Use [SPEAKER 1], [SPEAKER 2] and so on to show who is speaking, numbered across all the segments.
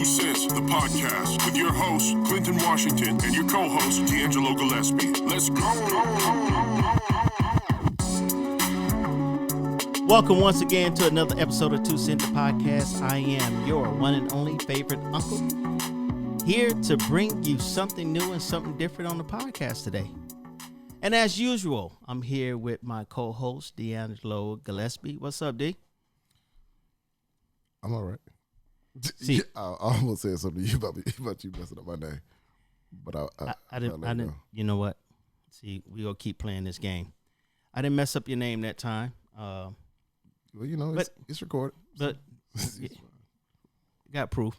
[SPEAKER 1] Two Cents, the podcast, with your host, Clinton Washington, and your co-host, DeAngelo Gillispie. Let's go.
[SPEAKER 2] Welcome once again to another episode of Two Cents, the podcast. I am your one and only favorite uncle, here to bring you something new and something different on the podcast today. And as usual, I'm here with my co-host, DeAngelo Gillispie. What's up, D?
[SPEAKER 3] I'm all right.
[SPEAKER 2] See,
[SPEAKER 3] I almost said something to you about you messing up my name, but
[SPEAKER 2] I didn't. You know what? See, we gonna keep playing this game. I didn't mess up your name that time.
[SPEAKER 3] Well, you know, it's recorded.
[SPEAKER 2] But got proof.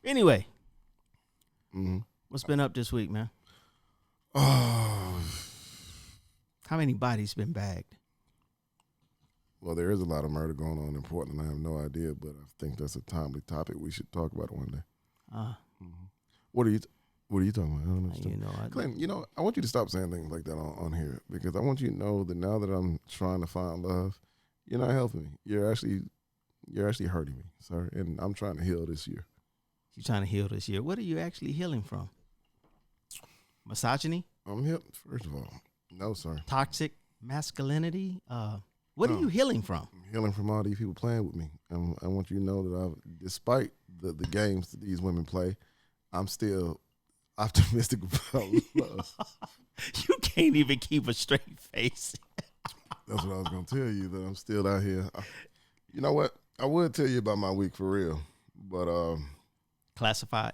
[SPEAKER 2] Anyway, What's been up this week, man?
[SPEAKER 3] Oh,
[SPEAKER 2] how many bodies been bagged?
[SPEAKER 3] Well, there is a lot of murder going on in Portland. I have no idea, but I think that's a timely topic. We should talk about it one day. What are you talking about? I don't understand. Clint, I want you to stop saying things like that on here, because I want you to know that now that I'm trying to find love, you're not helping me. You're actually hurting me, sir. And I'm trying to heal this year.
[SPEAKER 2] You're trying to heal this year. What are you actually healing from? Misogyny?
[SPEAKER 3] I'm healing. First of all, no, sir.
[SPEAKER 2] Toxic masculinity? What are you healing from?
[SPEAKER 3] I'm healing from all these people playing with me. I want you to know that despite the games that these women play, I'm still optimistic about love.
[SPEAKER 2] You can't even keep a straight face.
[SPEAKER 3] That's what I was going to tell you, that I'm still out here. You know what? I would tell you about my week for real, but
[SPEAKER 2] classified?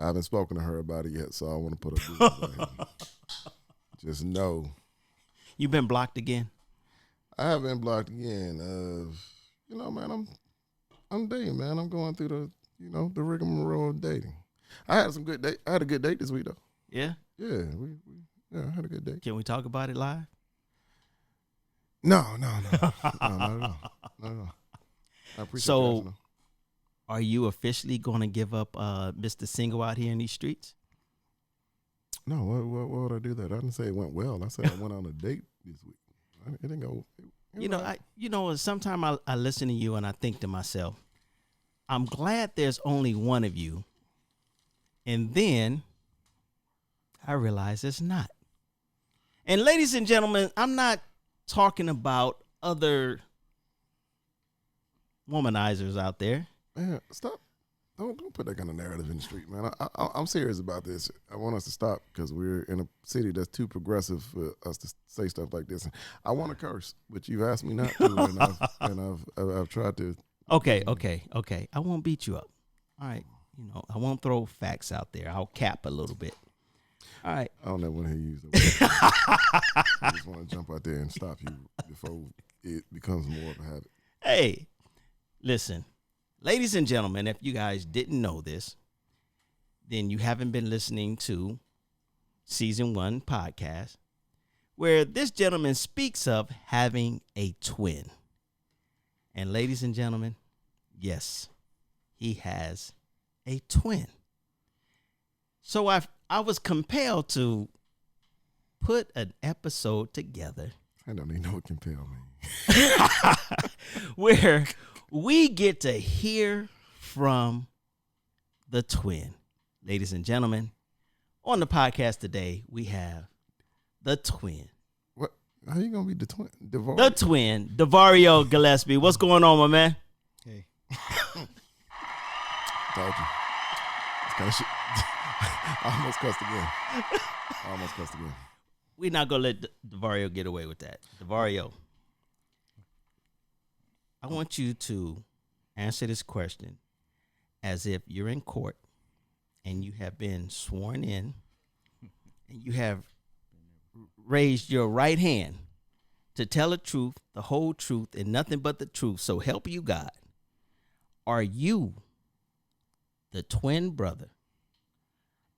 [SPEAKER 3] I haven't spoken to her about it yet, so I want to put a just know.
[SPEAKER 2] You've been blocked again?
[SPEAKER 3] I have been blocked again. Man, I'm dating, man. I'm going through the rigmarole of dating. I had a good date this week, though.
[SPEAKER 2] Yeah?
[SPEAKER 3] Yeah, I had a good date.
[SPEAKER 2] Can we talk about it live?
[SPEAKER 3] No, not at all. I appreciate
[SPEAKER 2] so,
[SPEAKER 3] that.
[SPEAKER 2] Are you officially going to give up Mr. Single out here in these streets?
[SPEAKER 3] No, why would I do that? I didn't say it went well. I said I went on a date this week. It didn't go.
[SPEAKER 2] Sometimes I listen to you and I think to myself, I'm glad there's only one of you. And then I realize it's not. And ladies and gentlemen, I'm not talking about other womanizers out there.
[SPEAKER 3] Man, stop. Don't put that kind of narrative in the street, man. I'm serious about this. I want us to stop, because we're in a city that's too progressive for us to say stuff like this. I want to curse, but you've asked me not to, and I've tried to.
[SPEAKER 2] Okay. I won't beat you up. All right. I won't throw facts out there. I'll cap a little bit. All right.
[SPEAKER 3] I don't ever want to hear you use the word. I just want to jump out there and stop you before it becomes more of a habit.
[SPEAKER 2] Hey, listen. Ladies and gentlemen, if you guys didn't know this, then you haven't been listening to Season 1 podcast, where this gentleman speaks of having a twin. And ladies and gentlemen, yes, he has a twin. So I was compelled to put an episode together.
[SPEAKER 3] I don't even know what compel means.
[SPEAKER 2] Where we get to hear from the twin. Ladies and gentlemen, on the podcast today, we have the twin.
[SPEAKER 3] What? How you going to be the twin?
[SPEAKER 2] The twin, DeVario Gillispie. What's going on, my man?
[SPEAKER 4] Hey.
[SPEAKER 3] Told you. It's kind of shit. I almost cussed again.
[SPEAKER 2] We're not going to let DeVario get away with that. DeVario, I want you to answer this question as if you're in court and you have been sworn in and you have raised your right hand to tell the truth, the whole truth, and nothing but the truth. So help you God. Are you the twin brother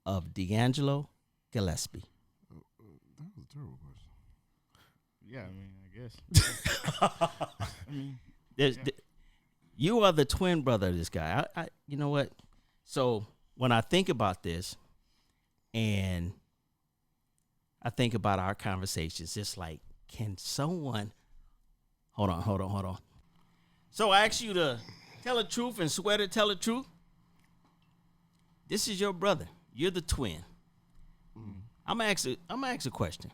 [SPEAKER 2] of DeAngelo Gillispie?
[SPEAKER 3] That was a terrible question.
[SPEAKER 4] Yeah, I guess.
[SPEAKER 2] You are the twin brother of this guy. I you know what? So when I think about this, and I think about our conversations, it's like, can someone? Hold on. So I ask you to tell the truth and swear to tell the truth. This is your brother. You're the twin. I'm gonna ask a question.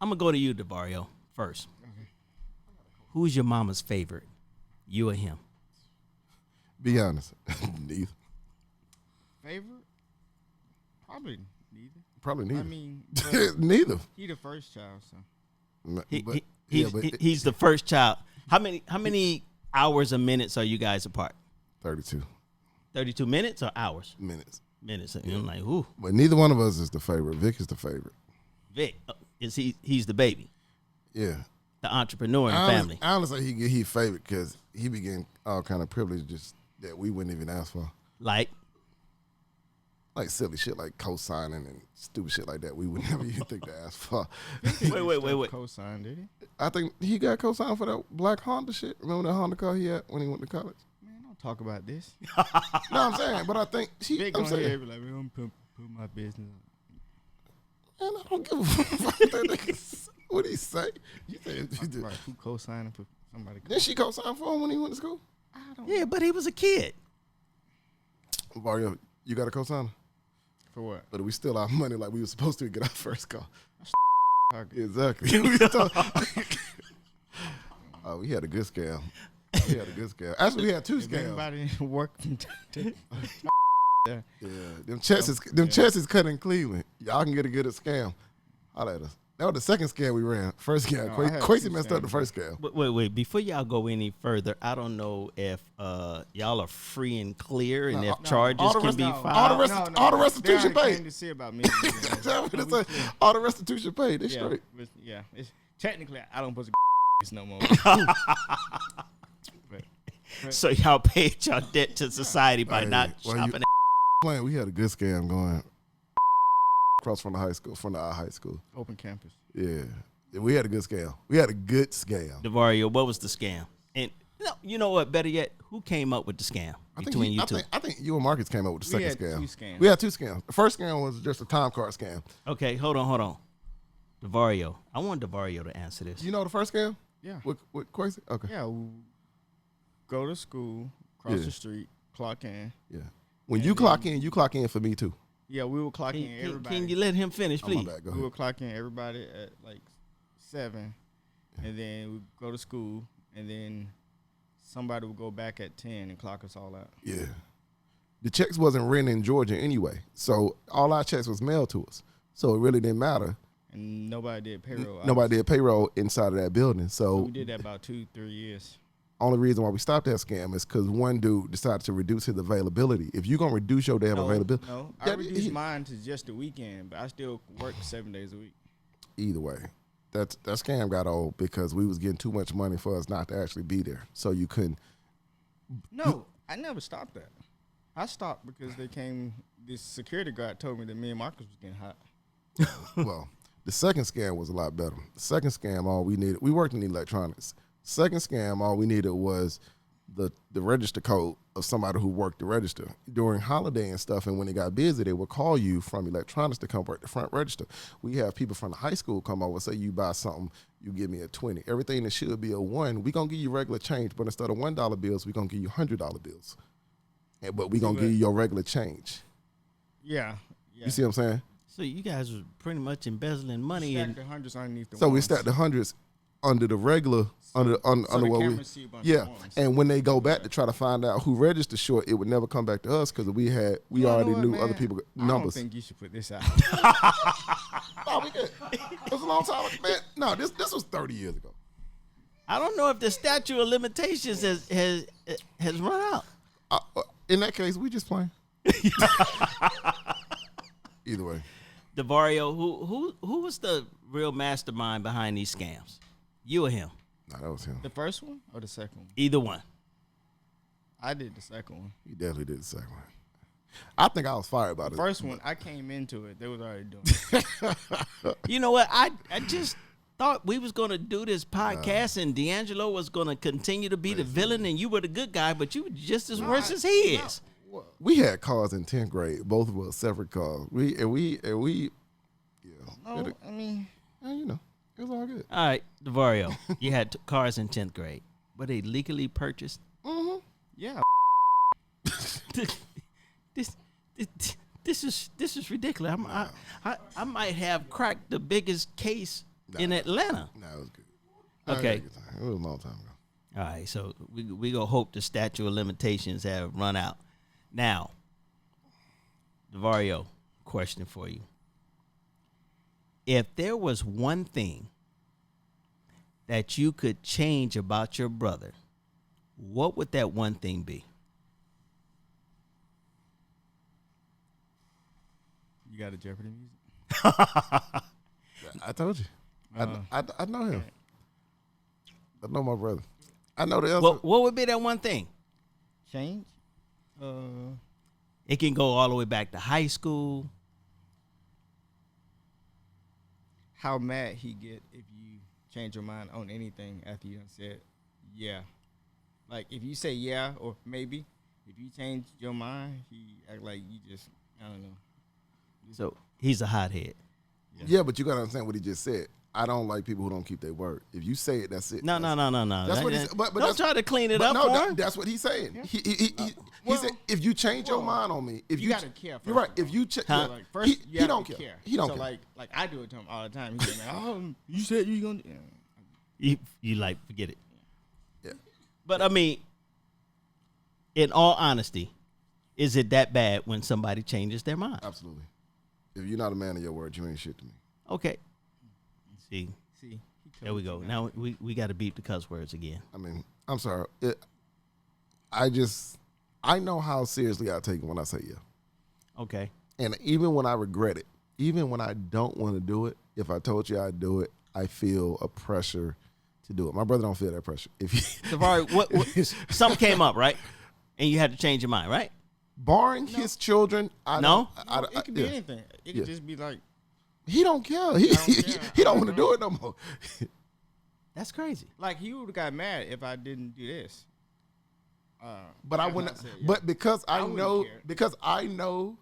[SPEAKER 2] I'm gonna go to you, DeVario, first. Okay. Who's your mama's favorite? You or him?
[SPEAKER 3] Be honest. Neither.
[SPEAKER 4] Favorite? Probably neither.
[SPEAKER 3] Probably neither.
[SPEAKER 4] I mean,
[SPEAKER 3] neither.
[SPEAKER 4] He the first child, so.
[SPEAKER 2] He's the first child. How many hours or minutes are you guys apart?
[SPEAKER 3] 32.
[SPEAKER 2] 32 minutes or hours?
[SPEAKER 3] Minutes.
[SPEAKER 2] And I'm like, ooh.
[SPEAKER 3] But neither one of us is the favorite. Vic is the favorite.
[SPEAKER 2] Vic, he's the baby.
[SPEAKER 3] Yeah.
[SPEAKER 2] The entrepreneur in the family.
[SPEAKER 3] I honestly say he favorite because he be getting all kind of privileges that we wouldn't even ask for.
[SPEAKER 2] Like
[SPEAKER 3] silly shit like co-signing and stupid shit like that we would never even think to ask for.
[SPEAKER 2] Wait.
[SPEAKER 4] Co-signed, did he?
[SPEAKER 3] I think he got co-signed for that black Honda shit. Remember that Honda car he had when he went to college?
[SPEAKER 4] Man, don't talk about this.
[SPEAKER 3] No, I'm saying, but I think
[SPEAKER 4] I'm saying, like, I'm put my business
[SPEAKER 3] up. Man, I don't give a fuck. What did he say? You said
[SPEAKER 4] right, who co-signed for somebody?
[SPEAKER 3] Did she co-sign for him when he went to school?
[SPEAKER 4] I don't
[SPEAKER 2] Yeah, but he was a kid.
[SPEAKER 3] Mario, you got a co-signer?
[SPEAKER 4] For what?
[SPEAKER 3] But we still out money like we were supposed to get our first car. Exactly. Oh, we had a good scam. Actually, we had two scams.
[SPEAKER 4] Everybody working.
[SPEAKER 3] Yeah, them checks is cut in Cleveland. Y'all can get a good at scam. Holla at us. That was the second scam we ran. First scam, Quasi messed up the first scam.
[SPEAKER 2] Wait. Before y'all go any further, I don't know if y'all are free and clear and if charges can be filed.
[SPEAKER 3] All the restitution paid.
[SPEAKER 4] Came to see about me.
[SPEAKER 3] All the restitution paid. They straight.
[SPEAKER 4] Yeah. Technically, I don't put this no more.
[SPEAKER 2] So y'all paid y'all debt to society by not shopping.
[SPEAKER 3] Playing, we had a good scam going across from our high school.
[SPEAKER 4] Open campus.
[SPEAKER 3] Yeah, we had a good scam.
[SPEAKER 2] DeVario, what was the scam? And you know what? Better yet, who came up with the scam between you two?
[SPEAKER 3] I think you and Marcus came up with the second scam.
[SPEAKER 4] Two scams.
[SPEAKER 3] We had two scams. The first scam was just a time card scam.
[SPEAKER 2] Okay, hold on. DeVario, I want DeVario to answer this.
[SPEAKER 3] You know the first scam?
[SPEAKER 4] Yeah.
[SPEAKER 3] With Quasi? Okay.
[SPEAKER 4] Yeah. We'll go to school, cross the street, clock in.
[SPEAKER 3] Yeah. When you clock in for me too.
[SPEAKER 4] Yeah, we will clock in everybody.
[SPEAKER 2] Can you let him finish, please?
[SPEAKER 4] We will clock in everybody at like 7, and then we go to school, and then somebody will go back at 10 and clock us all out.
[SPEAKER 3] Yeah. The checks wasn't written in Georgia anyway, so all our checks was mailed to us. So it really didn't matter.
[SPEAKER 4] And nobody did payroll.
[SPEAKER 3] Nobody did payroll inside of that building. So
[SPEAKER 4] we did that about 2-3 years.
[SPEAKER 3] Only reason why we stopped that scam is because one dude decided to reduce his availability. If you're going to reduce your damn availability.
[SPEAKER 4] No, I reduced mine to just the weekend, but I still work 7 days a week.
[SPEAKER 3] Either way, that scam got old because we was getting too much money for us not to actually be there. So you couldn't.
[SPEAKER 4] No, I never stopped that. I stopped because this security guard told me that me and Marcus was getting hot.
[SPEAKER 3] Well, the second scam was a lot better. The second scam, all we needed, we worked in electronics. Second scam, all we needed was the register code of somebody who worked the register. During holiday and stuff, and when it got busy, they would call you from electronics to come work the front register. We have people from the high school come over, say you buy something, you give me a 20. Everything that should be a 1, we going to give you regular change, but instead of $1 bills, we going to give you $100 bills. But we going to give you your regular change.
[SPEAKER 4] Yeah.
[SPEAKER 3] You see what I'm saying?
[SPEAKER 2] So you guys were pretty much embezzling money.
[SPEAKER 4] Stacked the hundreds underneath the
[SPEAKER 3] So
[SPEAKER 4] ones.
[SPEAKER 3] we stacked the hundreds under the regular, under what we, and when they go back to try to find out who registered short, it would never come back to us because we already knew other people's numbers.
[SPEAKER 4] I don't think you should put this out.
[SPEAKER 3] No, we good. It was a long time ago, man. No, this was 30 years ago.
[SPEAKER 2] I don't know if the statute of limitations has run out.
[SPEAKER 3] In that case, we just playing. Either way,
[SPEAKER 2] DeVario, who was the real mastermind behind these scams? You or him?
[SPEAKER 3] No, that was him.
[SPEAKER 4] The first one or the second one?
[SPEAKER 2] Either one.
[SPEAKER 4] I did the second one.
[SPEAKER 3] He definitely did the second one. I think I was fired about it.
[SPEAKER 4] The first one, I came into it. They was already doing it.
[SPEAKER 2] You know what? I just thought we was going to do this podcast and DeAngelo was going to continue to be the villain and you were the good guy, but you were just as worse as he is.
[SPEAKER 3] We had cars in 10th grade. Both of us separate cars. We yeah.
[SPEAKER 4] No, I mean,
[SPEAKER 3] you know. It was all good.
[SPEAKER 2] All right, DeVario, you had cars in 10th grade. Were they legally purchased?
[SPEAKER 3] Mm-hmm.
[SPEAKER 4] Yeah.
[SPEAKER 2] this is ridiculous. I might have cracked the biggest case in Atlanta.
[SPEAKER 3] No, it was good.
[SPEAKER 2] Okay.
[SPEAKER 3] It was a long time ago.
[SPEAKER 2] All right, so we gonna hope the statute of limitations have run out. Now, DeVario, question for you. If there was one thing that you could change about your brother, what would that one thing be?
[SPEAKER 4] You got a Jeopardy music?
[SPEAKER 3] I told you. I know him. I know my brother. I know the answer.
[SPEAKER 2] What would be that one thing?
[SPEAKER 4] Change?
[SPEAKER 2] It can go all the way back to high school.
[SPEAKER 4] How mad he get if you change your mind on anything after you done said yeah. Like if you say yeah or maybe, if you change your mind, he act like you just, I don't know.
[SPEAKER 2] So he's a hothead.
[SPEAKER 3] Yeah, but you gotta understand what he just said. I don't like people who don't keep their word. If you say it, that's it.
[SPEAKER 2] No.
[SPEAKER 3] That's what he said. But
[SPEAKER 2] don't try to clean it up
[SPEAKER 3] no,
[SPEAKER 2] for him.
[SPEAKER 3] that's what he's saying. Yeah. He said, if you change your mind on me, if you
[SPEAKER 4] gotta care.
[SPEAKER 3] You're right. If you
[SPEAKER 4] like first,
[SPEAKER 3] he don't care. He don't care.
[SPEAKER 4] Like I do it to him all the time. He's like, oh, you said you gonna.
[SPEAKER 2] You like forget it.
[SPEAKER 3] Yeah.
[SPEAKER 2] But I mean, in all honesty, is it that bad when somebody changes their mind?
[SPEAKER 3] Absolutely. If you're not a man of your word, you ain't shit to me.
[SPEAKER 2] Okay. See. There we go. Now we got to beep the cuss words again.
[SPEAKER 3] I mean, I'm sorry. I know how seriously I take it when I say yeah.
[SPEAKER 2] Okay.
[SPEAKER 3] And even when I regret it, even when I don't want to do it, if I told you I'd do it, I feel a pressure to do it. My brother don't feel that pressure. If
[SPEAKER 2] Davari, what something came up, right? And you had to change your mind, right?
[SPEAKER 3] Barring his children,
[SPEAKER 4] it could be anything. It could just be like,
[SPEAKER 3] he don't care. He don't want to do it no more.
[SPEAKER 2] That's crazy.
[SPEAKER 4] Like he would have got mad if I didn't do this.
[SPEAKER 3] But I wouldn't. But because I know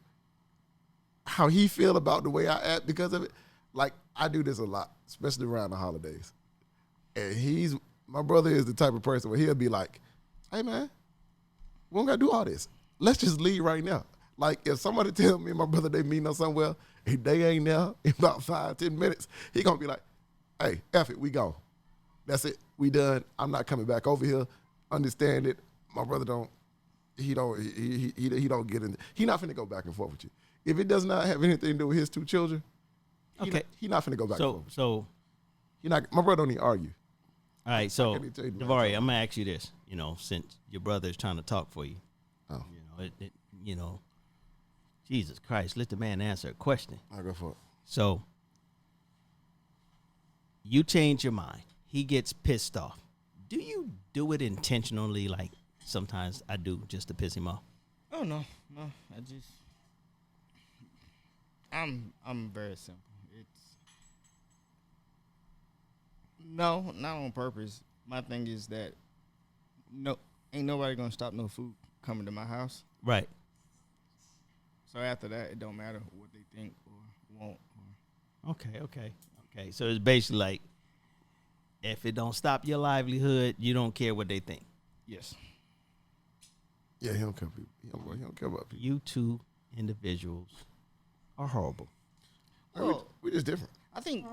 [SPEAKER 3] how he feel about the way I act because of it. Like I do this a lot, especially around the holidays. And my brother is the type of person where he'll be like, "Hey man, we don't gotta do all this. Let's just leave right now." Like if somebody tell me and my brother they meeting us somewhere, if they ain't there in about 5-10 minutes, he gonna be like, "Hey, F it, we gone. That's it. We done. I'm not coming back over here. Understand it. My brother don't get in. He not finna go back and forth with you. If it does not have anything to do with his two children, he not finna go back and forth.
[SPEAKER 2] So
[SPEAKER 3] my brother don't even argue.
[SPEAKER 2] All right, so Davari, I'm gonna ask you this. Since your brother is trying to talk for you, Jesus Christ, let the man answer a question.
[SPEAKER 3] I'll go for it.
[SPEAKER 2] So you change your mind. He gets pissed off. Do you do it intentionally? Like sometimes I do, just to piss him off.
[SPEAKER 4] Oh no. I'm very simple. It's no, not on purpose. My thing is that ain't nobody gonna stop no food coming to my house.
[SPEAKER 2] Right.
[SPEAKER 4] So after that, it don't matter what they think or want.
[SPEAKER 2] Okay. So it's basically like, if it don't stop your livelihood, you don't care what they think.
[SPEAKER 4] Yes.
[SPEAKER 3] Yeah, he don't care about people. He don't care about people.
[SPEAKER 2] You two individuals are horrible.
[SPEAKER 3] Well, we're just different.
[SPEAKER 4] I think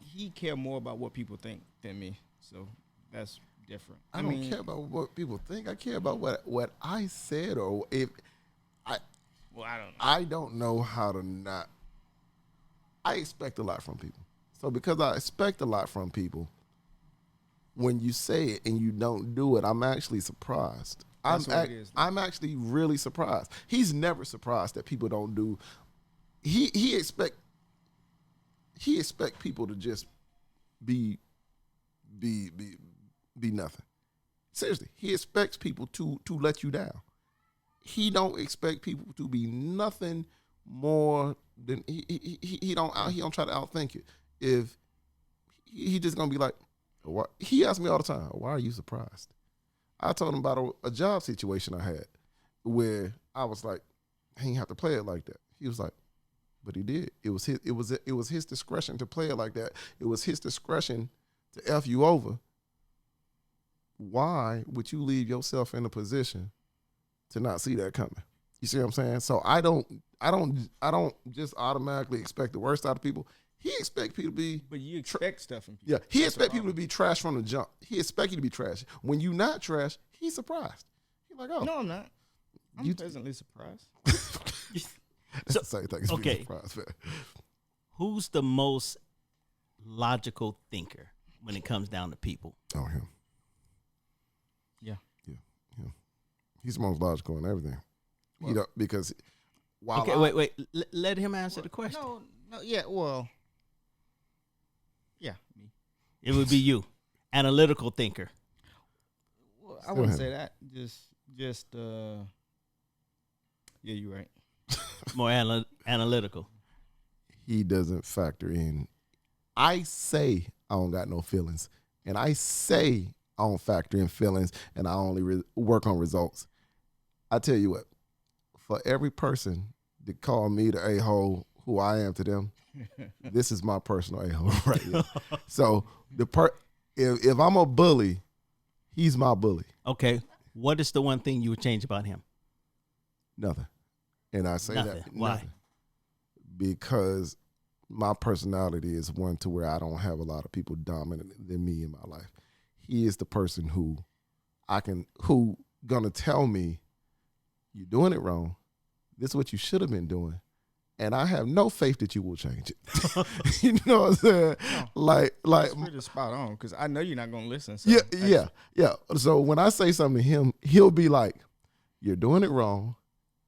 [SPEAKER 4] he care more about what people think than me. So that's different.
[SPEAKER 3] I don't care about what people think. I care about what I said or if I.
[SPEAKER 4] Well, I don't know.
[SPEAKER 3] I don't know how to not. I expect a lot from people. So because I expect a lot from people, when you say it and you don't do it, I'm actually surprised. I'm actually really surprised. He's never surprised that people don't do. He expect people to just be nothing. Seriously, he expects people to let you down. He don't expect people to be nothing more than he don't try to outthink it. If he just gonna be like, he asks me all the time, why are you surprised? I told him about a job situation I had where I was like, he didn't have to play it like that. He was like, but he did. It was his discretion to play it like that. It was his discretion to F you over why would you leave yourself in a position to not see that coming? You see what I'm saying? So I don't just automatically expect the worst out of people. He expect people to be.
[SPEAKER 4] But you expect stuff from people.
[SPEAKER 3] Yeah, he expect people to be trash from the jump. He expect you to be trash. When you not trash, he's surprised. He's like, oh.
[SPEAKER 4] No, I'm not. I'm pleasantly surprised.
[SPEAKER 3] That's the same thing as being
[SPEAKER 2] okay.
[SPEAKER 3] surprised, man.
[SPEAKER 2] Who's the most logical thinker when it comes down to people?
[SPEAKER 3] Oh, him.
[SPEAKER 4] Yeah.
[SPEAKER 3] He's the most logical in everything. Well, because while
[SPEAKER 2] okay, wait. Let him answer the question.
[SPEAKER 4] No, yeah, well, yeah, me.
[SPEAKER 2] It would be you, analytical thinker.
[SPEAKER 4] Well, I wouldn't say that. Just yeah, you're right.
[SPEAKER 2] More analytical.
[SPEAKER 3] He doesn't factor in. I say I don't got no feelings, and I say I don't factor in feelings, and I only work on results. I tell you what, for every person that call me the a-hole who I am to them, this is my personal a-hole right here. So if I'm a bully, he's my bully.
[SPEAKER 2] Okay, what is the one thing you would change about him?
[SPEAKER 3] Nothing. And I say
[SPEAKER 2] Nothing.
[SPEAKER 3] that.
[SPEAKER 2] Why?
[SPEAKER 3] Nothing. Because my personality is one to where I don't have a lot of people dominant than me in my life. He is the person who gonna tell me, you're doing it wrong. This is what you should have been doing. And I have no faith that you will change it. You know what I'm saying?
[SPEAKER 4] No,
[SPEAKER 3] like
[SPEAKER 4] that's pretty spot on, because I know you're not gonna listen. So
[SPEAKER 3] yeah. So when I say something to him, he'll be like, you're doing it wrong.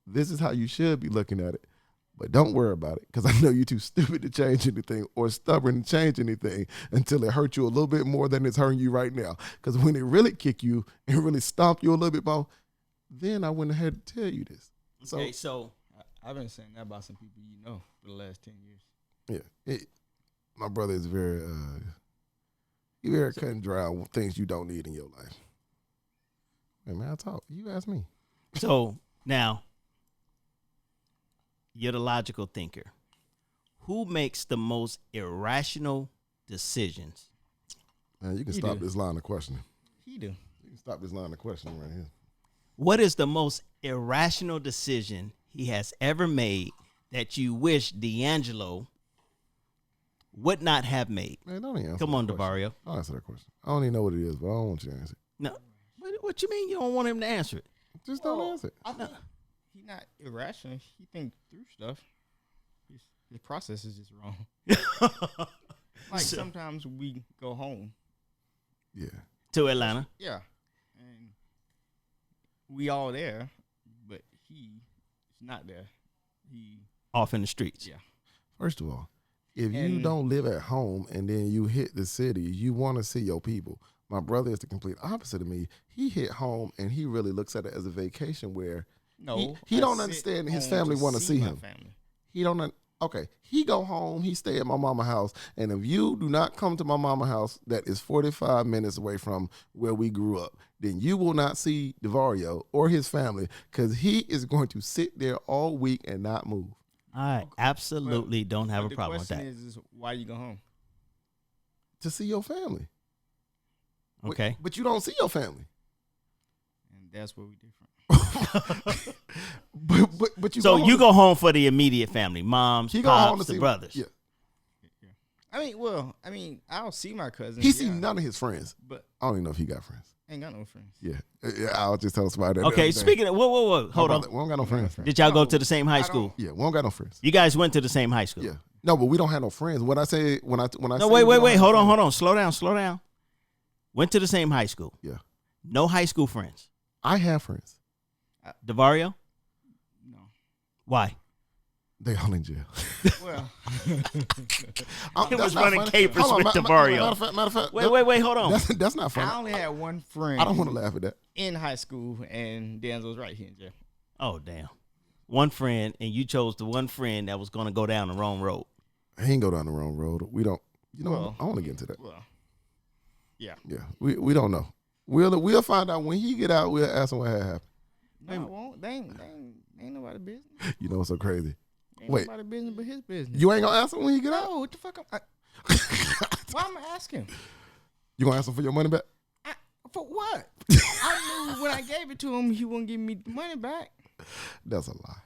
[SPEAKER 3] This is how you should be looking at it. But don't worry about it, because I know you're too stupid to change anything or stubborn to change anything until it hurts you a little bit more than it's hurting you right now. Because when it really kick you and really stomp you a little bit more, then I went ahead to tell you this.
[SPEAKER 2] Okay, so
[SPEAKER 4] I've been saying that about some people you know for the last 10 years.
[SPEAKER 3] Yeah. My brother is very cut and dry on things you don't need in your life. Hey, man, I talk. You ask me.
[SPEAKER 2] So now, you're the logical thinker. Who makes the most irrational decisions?
[SPEAKER 3] Man, you can stop this line of questioning.
[SPEAKER 4] He do.
[SPEAKER 3] You can stop this line of questioning right here.
[SPEAKER 2] What is the most irrational decision he has ever made that you wish DeAngelo would not have made?
[SPEAKER 3] Man, don't even answer.
[SPEAKER 2] Come on,
[SPEAKER 3] that question.
[SPEAKER 2] DeVario.
[SPEAKER 3] I'll answer that question. I don't even know what it is, but I don't want you to answer it.
[SPEAKER 2] No, what you mean you don't want him to answer it?
[SPEAKER 3] Just don't answer it.
[SPEAKER 4] I think he's not irrational. He thinks through stuff. His process is just wrong. Like sometimes we go home.
[SPEAKER 3] Yeah.
[SPEAKER 2] To Atlanta.
[SPEAKER 4] Yeah. And we all there, but he's not there. He
[SPEAKER 2] Off in the streets.
[SPEAKER 4] Yeah.
[SPEAKER 3] First of all, if you don't live at home and then you hit the city, you want to see your people. My brother is the complete opposite of me. He hit home and he really looks at it as a vacation where he don't understand his family want to see him. He don't. Okay, he go home, he stay at my mama's house, and if you do not come to my mama's house that is 45 minutes away from where we grew up, then you will not see DeVario or his family, because he is going to sit there all week and not move.
[SPEAKER 2] I absolutely don't have a problem with that.
[SPEAKER 4] The question is why you go home?
[SPEAKER 3] To see your family.
[SPEAKER 2] Okay.
[SPEAKER 3] But you don't see your family.
[SPEAKER 4] And that's where we different.
[SPEAKER 3] but you
[SPEAKER 2] so you go home for the immediate family, moms, pops, the brothers.
[SPEAKER 3] Yeah.
[SPEAKER 4] I mean, I'll see my cousins.
[SPEAKER 3] He see none of his friends,
[SPEAKER 4] but
[SPEAKER 3] I don't even know if he got friends.
[SPEAKER 4] Ain't got no friends.
[SPEAKER 3] Yeah, I'll just tell somebody that.
[SPEAKER 2] Okay, speaking of, whoa, hold on.
[SPEAKER 3] We don't got no friends.
[SPEAKER 2] Did y'all go to the same high school?
[SPEAKER 3] Yeah, we don't got no friends.
[SPEAKER 2] You guys went to the same high school.
[SPEAKER 3] Yeah, no, but we don't have no friends. When I say when I
[SPEAKER 2] no, wait, hold on, slow down. Went to the same high school.
[SPEAKER 3] Yeah,
[SPEAKER 2] no high school friends.
[SPEAKER 3] I have friends.
[SPEAKER 2] DeVario?
[SPEAKER 4] No.
[SPEAKER 2] Why?
[SPEAKER 3] They all in jail.
[SPEAKER 4] Well,
[SPEAKER 2] it was running capers with DeVario.
[SPEAKER 3] Matter of fact,
[SPEAKER 2] wait, hold on.
[SPEAKER 3] That's not funny.
[SPEAKER 4] I only had one friend.
[SPEAKER 3] I don't want to laugh at that.
[SPEAKER 4] In high school, and DeAngelo's right here in jail.
[SPEAKER 2] Oh, damn. One friend, and you chose the one friend that was going to go down the wrong road.
[SPEAKER 3] He ain't go down the wrong road. We don't, I want to get into that.
[SPEAKER 4] Well, yeah.
[SPEAKER 3] Yeah, we don't know. We'll find out when he get out. We'll ask him what had happened.
[SPEAKER 4] No, I won't. They ain't nobody business.
[SPEAKER 3] You know what's so crazy?
[SPEAKER 4] Ain't nobody business but his business.
[SPEAKER 3] You ain't gonna ask him when he get out?
[SPEAKER 4] No, what the fuck? Why am I asking?
[SPEAKER 3] You gonna ask him for your money back?
[SPEAKER 4] For what? I knew when I gave it to him, he wouldn't give me the money back.
[SPEAKER 3] That's a lie.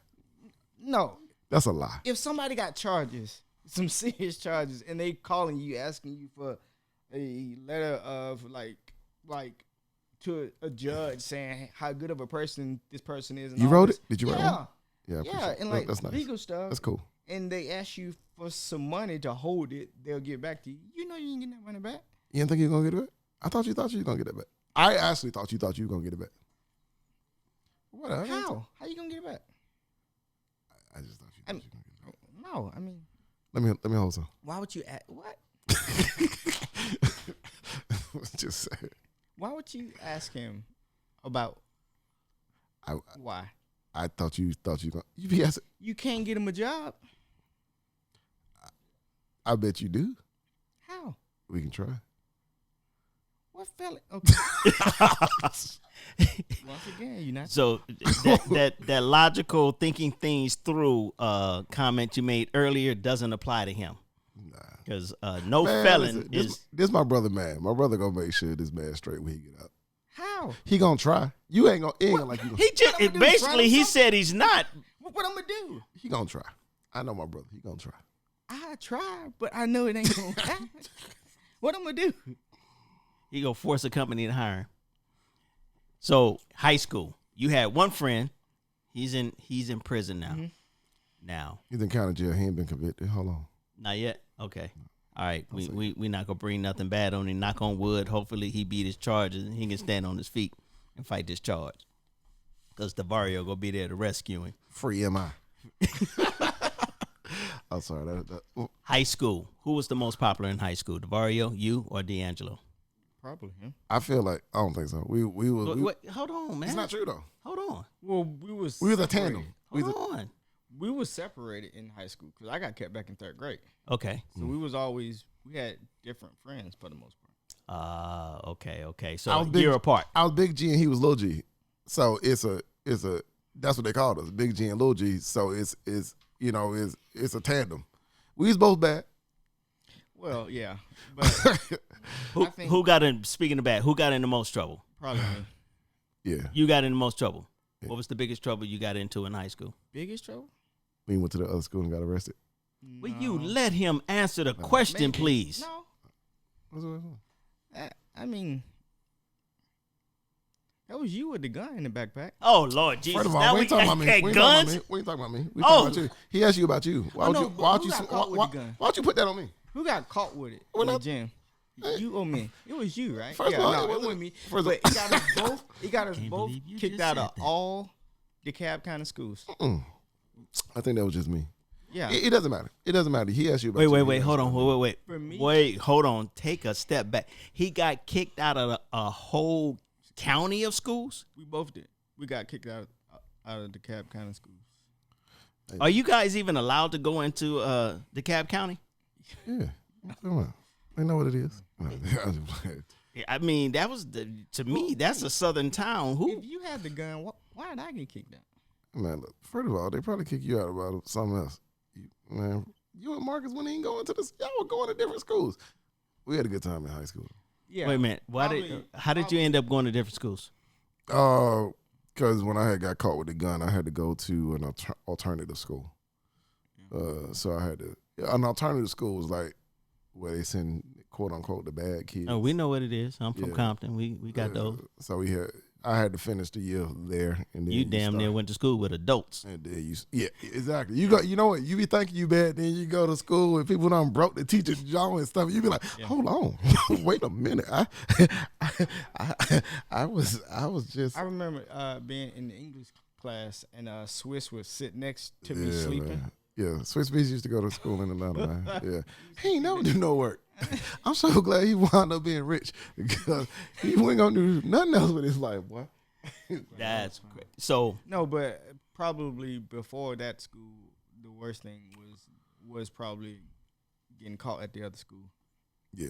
[SPEAKER 4] No.
[SPEAKER 3] That's a lie.
[SPEAKER 4] If somebody got charges, some serious charges, and they calling you, asking you for a letter of like to a judge saying how good of a person this person is. And
[SPEAKER 3] You
[SPEAKER 4] all
[SPEAKER 3] wrote
[SPEAKER 4] this.
[SPEAKER 3] it? Did you write one?
[SPEAKER 4] Yeah, and like
[SPEAKER 3] that's nice.
[SPEAKER 4] legal stuff.
[SPEAKER 3] That's cool.
[SPEAKER 4] And they ask you for some money to hold it. They'll get back to you. You know you ain't getting that money back.
[SPEAKER 3] You didn't think you were gonna get it back? I thought you were gonna get it back. I actually thought you were gonna get it back. What?
[SPEAKER 4] How? How you gonna get it back?
[SPEAKER 3] I just thought you were gonna get it back.
[SPEAKER 4] No, I mean,
[SPEAKER 3] Let me hold some.
[SPEAKER 4] why would you ask what?
[SPEAKER 3] Just say it.
[SPEAKER 4] Why would you ask him about why?
[SPEAKER 3] I thought you gonna be asking.
[SPEAKER 4] You can't get him a job.
[SPEAKER 3] I bet you do.
[SPEAKER 4] How?
[SPEAKER 3] We can try.
[SPEAKER 4] What fella? Okay. Once again, you're not.
[SPEAKER 2] So that logical thinking things through comment you made earlier doesn't apply to him.
[SPEAKER 3] Nah.
[SPEAKER 2] Because
[SPEAKER 3] Man,
[SPEAKER 2] felon
[SPEAKER 3] listen,
[SPEAKER 2] is.
[SPEAKER 3] this my brother, man. My brother gonna make sure this man straight when he get out.
[SPEAKER 4] How?
[SPEAKER 3] He gonna try. You ain't gonna like you.
[SPEAKER 2] He just
[SPEAKER 4] What I'm gonna do,
[SPEAKER 2] basically he
[SPEAKER 4] try
[SPEAKER 2] said he's not.
[SPEAKER 4] What I'm gonna do?
[SPEAKER 3] He gonna try. I know my brother. He gonna try.
[SPEAKER 4] I try, but I know it ain't gonna happen. What I'm gonna do?
[SPEAKER 2] He gonna force a company to hire him. So high school, you had one friend. He's in prison now.
[SPEAKER 4] Mm-hmm.
[SPEAKER 2] Now,
[SPEAKER 3] He's in county jail. He ain't been convicted. Hold on.
[SPEAKER 2] not yet. Okay. All right. We not gonna bring nothing bad on him. Knock on wood. Hopefully he beat his charges and he can stand on his feet and fight this charge. Because DeVario gonna be there to rescue him.
[SPEAKER 3] Free MI. I'm sorry.
[SPEAKER 2] High school. Who was the most popular in high school? DeVario, you, or DeAngelo?
[SPEAKER 4] Probably him.
[SPEAKER 3] I feel like I don't think so. We
[SPEAKER 2] Wait, hold on, man.
[SPEAKER 3] It's not true though.
[SPEAKER 2] Hold on.
[SPEAKER 4] Well, we was
[SPEAKER 3] We was a tandem.
[SPEAKER 2] Hold on.
[SPEAKER 4] We was separated in high school because I got kept back in third grade.
[SPEAKER 2] Okay.
[SPEAKER 4] So we had different friends for the most part.
[SPEAKER 2] Okay.
[SPEAKER 3] I
[SPEAKER 2] So
[SPEAKER 3] was
[SPEAKER 2] a year apart.
[SPEAKER 3] I was Big G and he was Lil G. So it's a that's what they called us, Big G and Lil G. So it's a tandem. We was both bad.
[SPEAKER 4] Well, yeah, but
[SPEAKER 2] Who got in? Speaking of bad, who got in the most trouble?
[SPEAKER 4] probably me.
[SPEAKER 3] Yeah.
[SPEAKER 2] You got in the most trouble.
[SPEAKER 3] Yeah.
[SPEAKER 2] What was the biggest trouble you got into in high school?
[SPEAKER 4] Biggest trouble?
[SPEAKER 3] We went to the other school and got arrested.
[SPEAKER 2] Will you let him answer the question,
[SPEAKER 4] Maybe.
[SPEAKER 2] please?
[SPEAKER 4] No,
[SPEAKER 3] What's going on?
[SPEAKER 4] I mean, that was you with the gun in the backpack.
[SPEAKER 2] Oh Lord Jesus!
[SPEAKER 3] First of all,
[SPEAKER 2] now
[SPEAKER 3] we ain't talking about me.
[SPEAKER 2] had
[SPEAKER 3] We ain't
[SPEAKER 2] guns.
[SPEAKER 3] talking about me. We
[SPEAKER 2] Oh.
[SPEAKER 3] talking about you. He asked you about you. Why
[SPEAKER 4] I
[SPEAKER 3] would
[SPEAKER 4] know,
[SPEAKER 3] you?
[SPEAKER 4] but
[SPEAKER 3] Why would
[SPEAKER 4] who
[SPEAKER 3] you?
[SPEAKER 4] got caught with the gun?
[SPEAKER 3] Why would you put that on me?
[SPEAKER 4] Who got caught with it
[SPEAKER 3] When
[SPEAKER 4] in
[SPEAKER 3] I-
[SPEAKER 4] the gym? You or me? It was you, right?
[SPEAKER 3] First
[SPEAKER 4] yeah,
[SPEAKER 3] of all,
[SPEAKER 4] no,
[SPEAKER 3] it
[SPEAKER 4] it
[SPEAKER 3] wasn't-
[SPEAKER 4] wasn't me.
[SPEAKER 3] first
[SPEAKER 4] But
[SPEAKER 3] of-
[SPEAKER 4] it got us both. It got us
[SPEAKER 2] Can't
[SPEAKER 4] both
[SPEAKER 2] believe you
[SPEAKER 4] kicked
[SPEAKER 2] just
[SPEAKER 4] out
[SPEAKER 2] said
[SPEAKER 4] of
[SPEAKER 2] that.
[SPEAKER 4] all DeKalb kind of schools.
[SPEAKER 3] I think that was just me.
[SPEAKER 4] Yeah.
[SPEAKER 3] It doesn't matter. It doesn't matter. He asked you about you.
[SPEAKER 2] Wait,
[SPEAKER 3] He asked
[SPEAKER 2] hold
[SPEAKER 3] you
[SPEAKER 2] on,
[SPEAKER 3] about
[SPEAKER 2] wait.
[SPEAKER 4] For me-
[SPEAKER 2] Wait, hold on. Take a step back. He got kicked out of a whole county of schools.
[SPEAKER 4] We both did. We got kicked out of DeKalb kind of schools.
[SPEAKER 2] Are you guys even allowed to go into DeKalb County?
[SPEAKER 3] Yeah. Come on. They know what it is.
[SPEAKER 2] I mean, that was to me. That's a southern town. Who?
[SPEAKER 4] If you had the gun, why did I get kicked out?
[SPEAKER 3] Man, look, first of all, they probably kick you out about something else. You and Marcus wouldn't even go into this. Y'all were going to different schools. We had a good time in high school.
[SPEAKER 4] Yeah.
[SPEAKER 2] Wait a minute. How did you end up going to different schools?
[SPEAKER 3] Because when I got caught with the gun, I had to go to an alternative school. So I had to. An alternative school was like where they send quote unquote the bad kids.
[SPEAKER 2] Oh, we know what it is. I'm from
[SPEAKER 3] Yeah.
[SPEAKER 2] Compton. We got those.
[SPEAKER 3] So I had to finish the year there, and then
[SPEAKER 2] You damn near went to school with adults.
[SPEAKER 3] And then exactly. You know what? You be thinking you bad, then you go to school and people done broke the teacher's jaw and stuff. You be like, hold on, wait a minute. I was just.
[SPEAKER 4] I remember being in the English class and Swiss was sitting next to me sleeping.
[SPEAKER 3] Man. Yeah, Swiss Beats used to go to school in Atlanta, man. Yeah, he ain't never do no work. I'm so glad he wound up being rich because he wasn't gonna do nothing else with his life, boy.
[SPEAKER 2] That's great. So
[SPEAKER 4] No, but probably before that school, the worst thing was probably getting caught at the other school.
[SPEAKER 3] Yeah.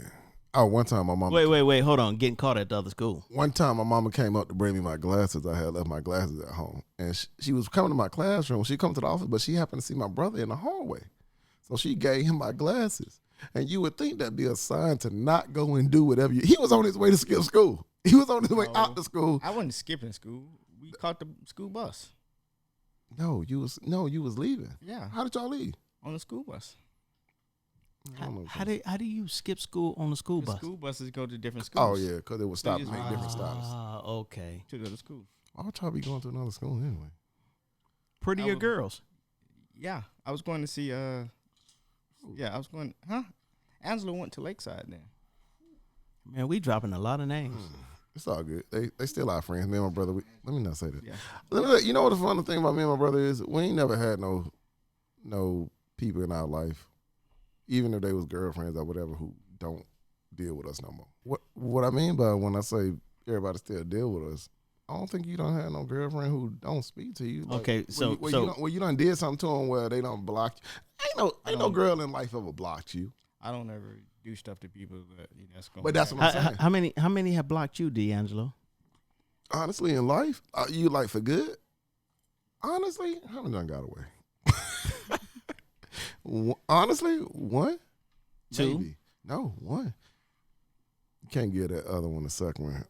[SPEAKER 3] Oh, one time my mama.
[SPEAKER 2] wait, hold on. Getting caught at the other school.
[SPEAKER 3] One time my mama came up to bring me my glasses. I had left my glasses at home, and she was coming to my classroom. She come to the office, but she happened to see my brother in the hallway, so she gave him my glasses. And you would think that'd be a sign to not go and do whatever he was on his way to skip school. He was on his way out to school.
[SPEAKER 4] I wasn't skipping school. We caught the school bus.
[SPEAKER 3] No, you was leaving.
[SPEAKER 4] Yeah.
[SPEAKER 3] How did y'all leave?
[SPEAKER 4] On the school bus.
[SPEAKER 2] How do you skip school on the school bus?
[SPEAKER 4] School buses go to different schools.
[SPEAKER 3] Oh yeah, because they would stop and make different stops.
[SPEAKER 2] Okay.
[SPEAKER 4] To go to school.
[SPEAKER 3] Why would y'all be going to another school anyway?
[SPEAKER 2] Prettier girls.
[SPEAKER 4] Yeah, I was going to see. I was going. Angelo went to Lakeside then.
[SPEAKER 2] Man, we dropping a lot of names.
[SPEAKER 3] It's all good. They still our friends. Me and my brother. Let me not say that.
[SPEAKER 4] Yeah.
[SPEAKER 3] You know what the funny thing about me and my brother is? We ain't never had no people in our life, even if they was girlfriends or whatever, who don't deal with us no more. What I mean by when I say everybody still deal with us, I don't think you don't have no girlfriend who don't speak to you. Like,
[SPEAKER 2] Okay,
[SPEAKER 3] where you done did something to them where they don't block you. Ain't no girl in life ever blocked you.
[SPEAKER 4] I don't ever do stuff to people that's going.
[SPEAKER 3] But that's what I'm saying.
[SPEAKER 2] How many have blocked you, DeAngelo?
[SPEAKER 3] Honestly, in life, you like for good. Honestly, how many done got away? Honestly, one,
[SPEAKER 2] two,
[SPEAKER 3] maybe. No, one. You can't give that other one a second one.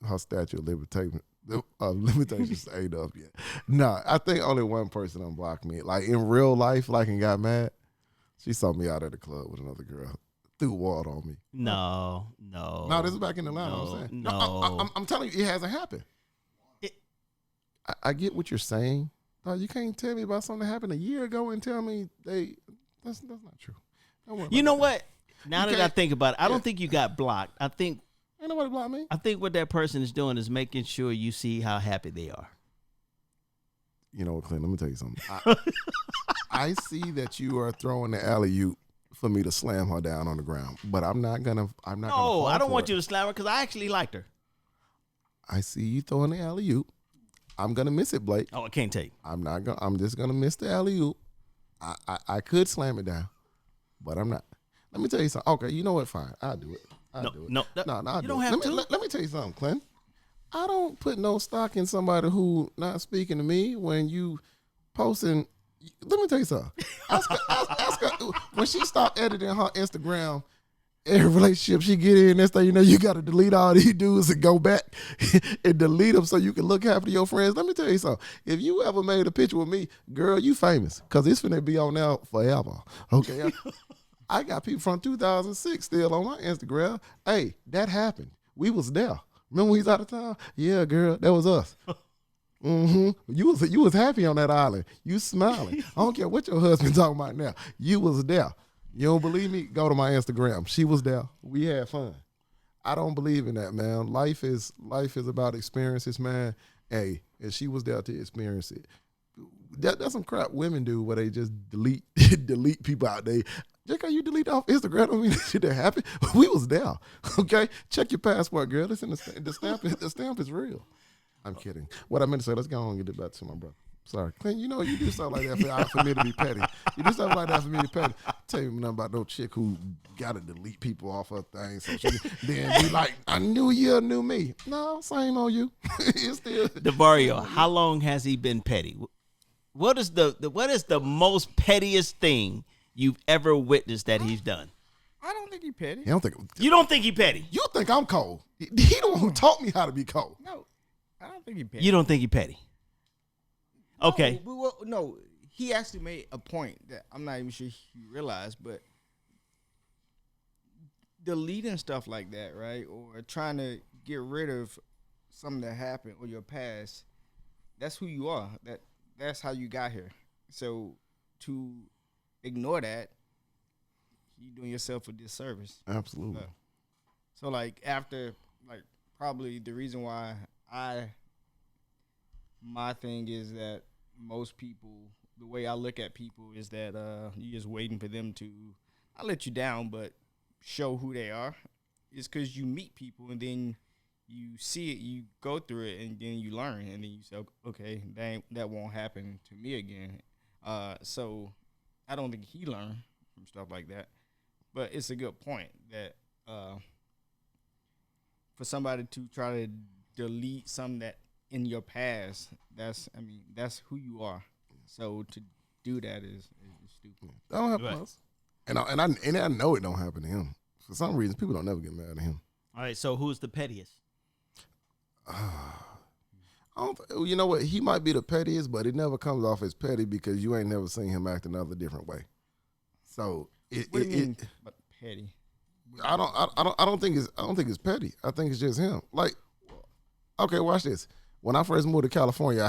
[SPEAKER 3] Her statute of limitations ain't up yet. Nah, I think only one person unblocked me. Like in real life, like and got mad. She saw me out at the club with another girl. Threw water on me.
[SPEAKER 2] No.
[SPEAKER 3] This is back in Atlanta. I'm saying.
[SPEAKER 2] No.
[SPEAKER 3] I'm telling you, it hasn't happened. I get what you're saying. No, you can't tell me about something that happened a year ago and tell me that's not true.
[SPEAKER 2] You know what? Now that I think about it, I don't think you got blocked. I think
[SPEAKER 3] ain't nobody blocked me.
[SPEAKER 2] I think what that person is doing is making sure you see how happy they are.
[SPEAKER 3] You know what, Clint? Let me tell you something. I see that you are throwing the alley-oop for me to slam her down on the ground, but I'm not gonna.
[SPEAKER 2] No, I don't want you to slam her because I actually liked her.
[SPEAKER 3] I see you throwing the alley-oop. I'm gonna miss it, Blake.
[SPEAKER 2] Oh, I can't take.
[SPEAKER 3] I'm just gonna miss the alley-oop. I could slam it down, but I'm not. Let me tell you something. Okay, you know what? Fine, I'll do it. I'll do it.
[SPEAKER 2] No, you don't have to.
[SPEAKER 3] Let me tell you something, Clint. I don't put no stock in somebody who not speaking to me when you posting. Let me tell you something. Ask her when she stopped editing her Instagram. Every relationship she get in, next thing you know, you got to delete all these dudes and go back and delete them so you can look happy to your friends. Let me tell you something. If you ever made a picture with me, girl, you famous because it's finna be on now forever. Okay, I got people from 2006 still on my Instagram. Hey, that happened. We was there. Remember we was out of town? Yeah, girl, that was us. Mm-hmm. You was happy on that island. You smiling. I don't care what your husband talking about now. You was there. You don't believe me? Go to my Instagram. She was there. We had fun. I don't believe in that, man. Life is about experiences, man. Hey, and she was there to experience it. That's some crap women do where they just delete people out there. Just because you delete off Instagram don't mean that shit didn't happen. We was there. Okay? Check your passport, girl. Listen, the stamp is real. I'm kidding. What I meant to say, let's go on and get it back to my brother. Sorry. Clint, you know you do stuff like that for me to be petty. You do stuff like that for me to be petty. Tell you nothing about no chick who got to delete people off her thing so she then be like, a new year, new me. No, same on you. It's still.
[SPEAKER 2] DeVario, how long has he been petty? What is the most pettiest thing you've ever witnessed that he's done?
[SPEAKER 4] I don't think he's petty.
[SPEAKER 2] You don't think he's petty?
[SPEAKER 3] You think I'm cold. He the one who taught me how to be cold.
[SPEAKER 4] No, I don't think he's petty.
[SPEAKER 2] You don't think he's petty? Okay.
[SPEAKER 4] No, he actually made a point that I'm not even sure he realized, but deleting stuff like that, right, or trying to get rid of something that happened or your past, that's who you are. That's how you got here. So to ignore that, you're doing yourself a disservice.
[SPEAKER 3] Absolutely.
[SPEAKER 4] So like after, like probably the reason why my thing is that most people, the way I look at people is that you're just waiting for them to, not let you down, but show who they are. It's because you meet people and then you see it, you go through it, and then you learn, and then you say, okay, that won't happen to me again. So I don't think he learned from stuff like that, but it's a good point that for somebody to try to delete something that in your past, that's who you are. So to do that is stupid.
[SPEAKER 3] That don't happen to us. And I know it don't happen to him. For some reason, people don't never get mad at him.
[SPEAKER 2] All right, so who's the pettiest?
[SPEAKER 3] You know what? He might be the pettiest, but it never comes off as petty because you ain't never seen him act another different way. So
[SPEAKER 4] what do you mean, petty?
[SPEAKER 3] I don't think it's petty. I think it's just him. Like, okay, watch this. When I first moved to California,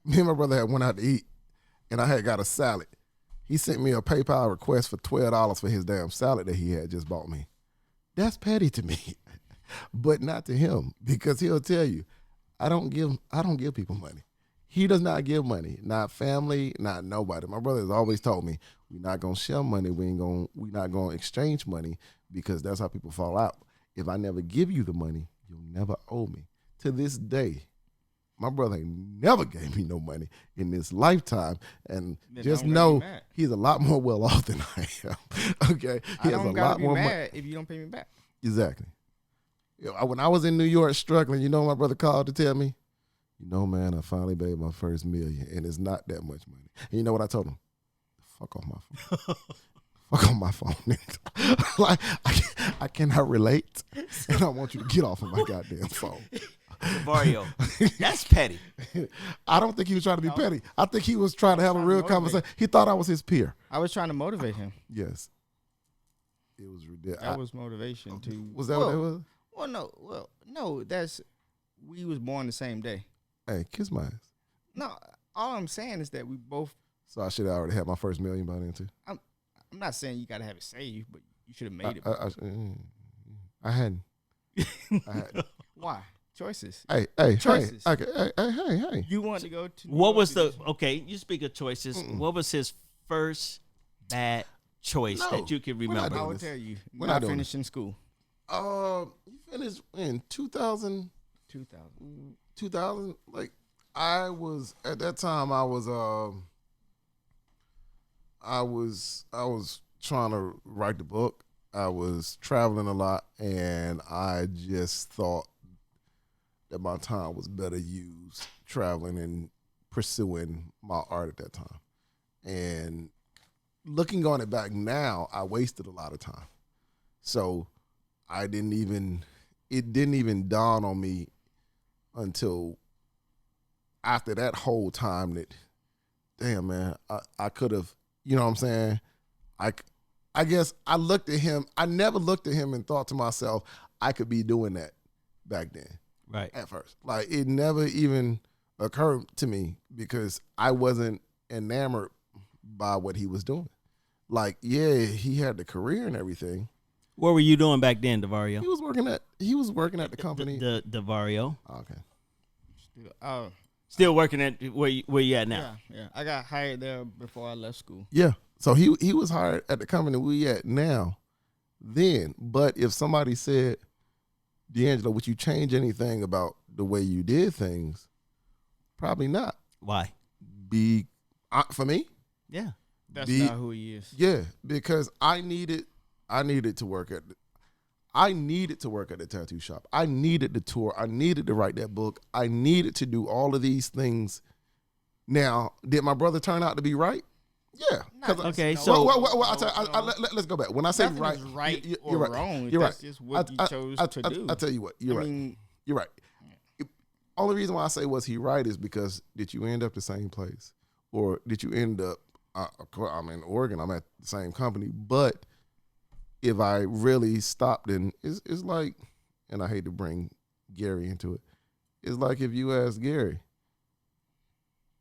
[SPEAKER 3] me and my brother had went out to eat, and I had got a salad. He sent me a PayPal request for $12 for his damn salad that he had just bought me. That's petty to me, but not to him because he'll tell you, I don't give people money. He does not give money, not family, not nobody. My brother has always told me, we're not gonna share money. We're not gonna exchange money because that's how people fall out. If I never give you the money, you'll never owe me. To this day, my brother ain't never gave me no money in this lifetime, and
[SPEAKER 4] Then
[SPEAKER 3] just
[SPEAKER 4] don't
[SPEAKER 3] know
[SPEAKER 4] gotta be mad.
[SPEAKER 3] he's a lot more well off than I am. Okay, he
[SPEAKER 4] I
[SPEAKER 3] has
[SPEAKER 4] don't
[SPEAKER 3] a
[SPEAKER 4] gotta
[SPEAKER 3] lot
[SPEAKER 4] be
[SPEAKER 3] more
[SPEAKER 4] mad
[SPEAKER 3] money.
[SPEAKER 4] if you don't pay me back.
[SPEAKER 3] Exactly. When I was in New York struggling, you know what my brother called to tell me? You know, man, I finally made my first $1 million, and it's not that much money. And you know what I told him? Fuck off my phone. Fuck on my phone. Like, I cannot relate, and I want you to get off of my goddamn phone.
[SPEAKER 2] DeVario, that's petty.
[SPEAKER 3] I don't think he was trying to be petty. I think he was trying to have a real conversation. He thought I was his peer.
[SPEAKER 4] I was trying to motivate him.
[SPEAKER 3] Yes. It was ridiculous.
[SPEAKER 4] That was motivation to.
[SPEAKER 3] Was that what that was?
[SPEAKER 4] Well, no. We was born the same day.
[SPEAKER 3] Hey, kiss my ass.
[SPEAKER 4] No, all I'm saying is that we both.
[SPEAKER 3] So I should have already had my first $1 million by then too.
[SPEAKER 4] I'm not saying you got to have it saved, but you should have made it.
[SPEAKER 3] I hadn't. I hadn't.
[SPEAKER 4] Why? Choices.
[SPEAKER 3] Hey,
[SPEAKER 4] Choices.
[SPEAKER 3] Hey.
[SPEAKER 4] You want to go to.
[SPEAKER 2] What was you speak of choices. What was his first bad choice that you can remember?
[SPEAKER 4] I will tell you.
[SPEAKER 3] We're
[SPEAKER 4] Not
[SPEAKER 3] not
[SPEAKER 4] finishing school.
[SPEAKER 3] You finished in 2000. 2000. Like, I was at that time. I was trying to write the book. I was traveling a lot, and I just thought that my time was better used traveling and pursuing my art at that time. And looking on it back now, I wasted a lot of time. So it didn't even dawn on me until after that whole time that, damn, man, I could have, you know what I'm saying? I guess I looked at him. I never looked at him and thought to myself, I could be doing that back then.
[SPEAKER 2] Right.
[SPEAKER 3] At first. Like, it never even occurred to me because I wasn't enamored by what he was doing. Like, yeah, he had the career and everything.
[SPEAKER 2] What were you doing back then, DeVario?
[SPEAKER 3] He was working at the company.
[SPEAKER 2] The DeVario.
[SPEAKER 3] Oh, okay.
[SPEAKER 2] Still working at where you at now?
[SPEAKER 4] Yeah. I got hired there before I left school.
[SPEAKER 3] Yeah. So he was hired at the company we at now then. But if somebody said, DeAngelo, would you change anything about the way you did things? Probably not.
[SPEAKER 2] Why?
[SPEAKER 3] For me?
[SPEAKER 2] Yeah.
[SPEAKER 4] That's not who he is.
[SPEAKER 3] Yeah, because I needed to work at the tattoo shop. I needed to tour. I needed to write that book. I needed to do all of these things. Now, did my brother turn out to be right? Yeah.
[SPEAKER 2] Okay, so
[SPEAKER 3] let's go back. When I say right,
[SPEAKER 4] you're right. Wrong.
[SPEAKER 3] You're right.
[SPEAKER 4] That's just what you chose to do.
[SPEAKER 3] I tell you what, you're right. You're right. Only reason why I say was he right is because did you end up the same place, or did you end up? I'm in Oregon. I'm at the same company, but if I really stopped, and it's like, and I hate to bring Gary into it, it's like if you asked Gary,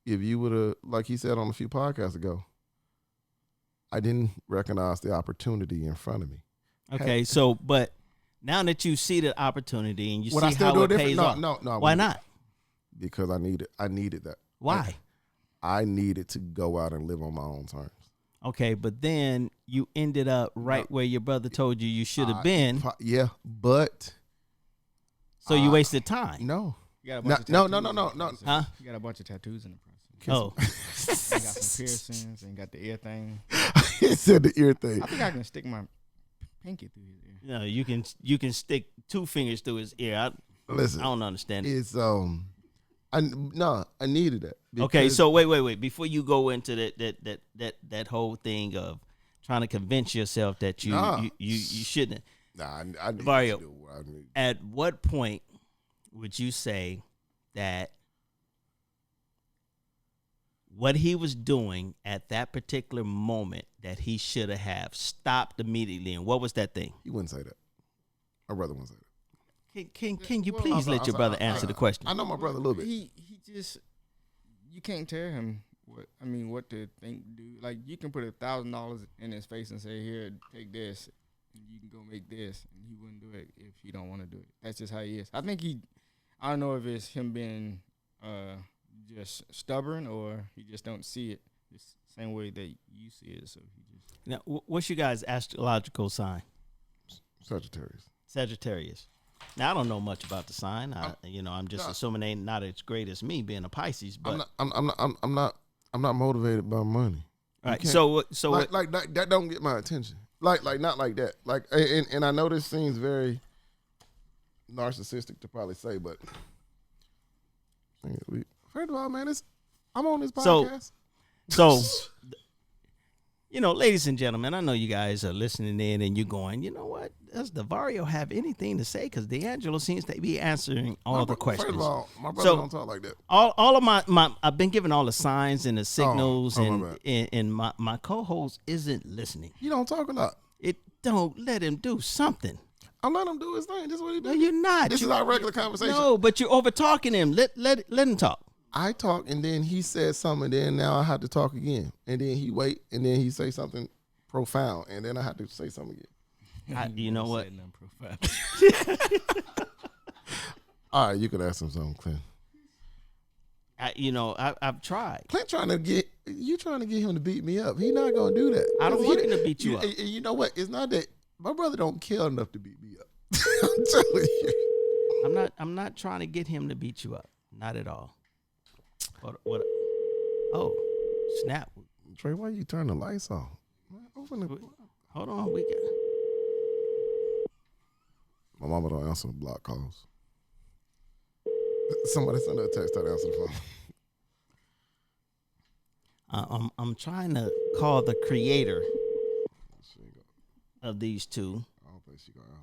[SPEAKER 3] if you would have, like he said on a few podcasts ago, I didn't recognize the opportunity in front of me.
[SPEAKER 2] Okay, so but now that you see the opportunity and you
[SPEAKER 3] Would I
[SPEAKER 2] see
[SPEAKER 3] still
[SPEAKER 2] how
[SPEAKER 3] do
[SPEAKER 2] it
[SPEAKER 3] it
[SPEAKER 2] pays
[SPEAKER 3] different?
[SPEAKER 2] off,
[SPEAKER 3] No.
[SPEAKER 2] Why not?
[SPEAKER 3] Because I needed that.
[SPEAKER 2] Why?
[SPEAKER 3] I needed to go out and live on my own terms.
[SPEAKER 2] Okay, but then you ended up right where your brother told you should have been.
[SPEAKER 3] Yeah, but
[SPEAKER 2] so you wasted time.
[SPEAKER 3] No.
[SPEAKER 4] You got a bunch of tattoos.
[SPEAKER 2] Huh?
[SPEAKER 4] You got a bunch of tattoos in the process.
[SPEAKER 2] Oh.
[SPEAKER 4] You got some piercings and got the ear thing.
[SPEAKER 3] He said the ear thing.
[SPEAKER 4] I think I can stick my pinky through his ear.
[SPEAKER 2] No, you can stick 2 fingers through his ear.
[SPEAKER 3] Listen,
[SPEAKER 2] I don't understand it.
[SPEAKER 3] It's I needed that.
[SPEAKER 2] Okay, so wait. Before you go into that whole thing of trying to convince yourself that you shouldn't.
[SPEAKER 3] Nah, I need
[SPEAKER 2] DeVario,
[SPEAKER 3] to do what I need.
[SPEAKER 2] at what point would you say that what he was doing at that particular moment that he should have stopped immediately? And what was that thing?
[SPEAKER 3] He wouldn't say that. My brother wouldn't say that.
[SPEAKER 2] Can you please let your brother answer the question?
[SPEAKER 3] I know my brother a little bit.
[SPEAKER 4] He just, you can't tell him what to think, dude. Like, you can put $1,000 in his face and say, here, take this, and you can go make this, and he wouldn't do it if he don't want to do it. That's just how he is. I don't know if it's him being just stubborn or he just don't see it the same way that you see it. So he just.
[SPEAKER 2] Now, what's your guys' astrological sign?
[SPEAKER 3] Sagittarius.
[SPEAKER 2] Now, I don't know much about the sign. I'm just assuming they not as great as me being a Pisces. But
[SPEAKER 3] I'm not motivated by money.
[SPEAKER 2] All right. So
[SPEAKER 3] that don't get my attention. Like not like that. Like and I know this seems very narcissistic to probably say, but first of all, man, I'm on this podcast.
[SPEAKER 2] So ladies and gentlemen, I know you guys are listening in and you're going, you know what? Does DeVario have anything to say? Because DeAngelo seems to be answering all the questions.
[SPEAKER 3] First of all, my brother don't talk like that.
[SPEAKER 2] All of my I've been given all the signs and the signals, and my co-host isn't listening.
[SPEAKER 3] He don't talk a lot.
[SPEAKER 2] Don't let him do something.
[SPEAKER 3] I'm letting him do his thing. This is what he does.
[SPEAKER 2] No, you're not.
[SPEAKER 3] This is our regular conversation.
[SPEAKER 2] No, but you're over talking him. Let him talk.
[SPEAKER 3] I talk and then he says something, and then now I have to talk again, and then he wait, and then he say something profound, and then I have to say something again.
[SPEAKER 2] You know what?
[SPEAKER 3] All right, you can ask him something, Clint.
[SPEAKER 2] I've tried.
[SPEAKER 3] Clint trying to get him to beat me up. He not gonna do that.
[SPEAKER 2] I don't want him to beat you up.
[SPEAKER 3] You know what? It's not that my brother don't care enough to beat me up. I'm telling you.
[SPEAKER 2] I'm not trying to get him to beat you up. Not at all. What? Oh, snap!
[SPEAKER 3] Trey, why you turn the lights off? Open the.
[SPEAKER 2] Hold on, we got.
[SPEAKER 3] My mama don't answer block calls. Somebody send her a text. Tell her to answer the
[SPEAKER 2] phone. I'm trying to call the creator of these two.
[SPEAKER 3] I don't think she gonna answer.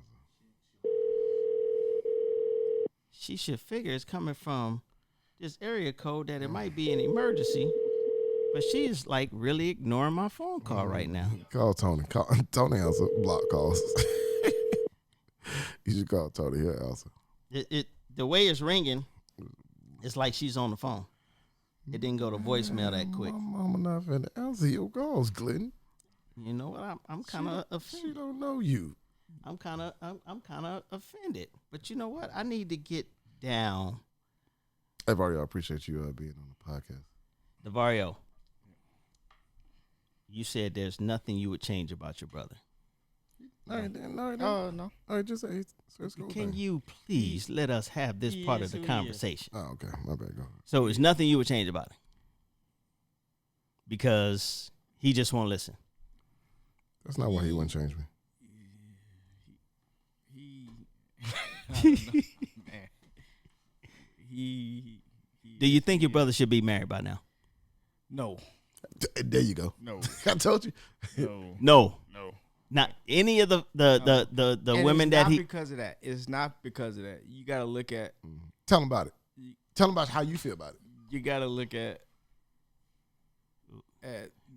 [SPEAKER 2] She should figure it's coming from this area code that it might be an emergency, but she's like really ignoring my phone call right now.
[SPEAKER 3] Call Tony. Tony answer block calls. You should call Tony. He'll answer.
[SPEAKER 2] The way it's ringing, it's like she's on the phone. It didn't go to voicemail that quick.
[SPEAKER 3] My mama not finna answer your calls, Clinton.
[SPEAKER 2] You know what? I'm kind of offended.
[SPEAKER 3] She don't know you.
[SPEAKER 2] I'm kind of offended. But you know what? I need to get down.
[SPEAKER 3] Hey, Vario, I appreciate you being on the podcast.
[SPEAKER 2] DeVario, you said there's nothing you would change about your brother.
[SPEAKER 3] No. All right, just say.
[SPEAKER 2] Can you please let us have this part of the conversation?
[SPEAKER 3] Oh, okay. My bad. Go ahead.
[SPEAKER 2] So there's nothing you would change about it because he just won't listen.
[SPEAKER 3] That's not why he wouldn't change me.
[SPEAKER 2] Do you think your brother should be married by now?
[SPEAKER 4] No.
[SPEAKER 3] There you go.
[SPEAKER 4] No.
[SPEAKER 3] I told you.
[SPEAKER 2] No.
[SPEAKER 4] No.
[SPEAKER 2] Not any of the women that he.
[SPEAKER 4] Because of that. It's not because of that. You got to look at.
[SPEAKER 3] Tell him about it. Tell him about how you feel about it.
[SPEAKER 4] You got to look at.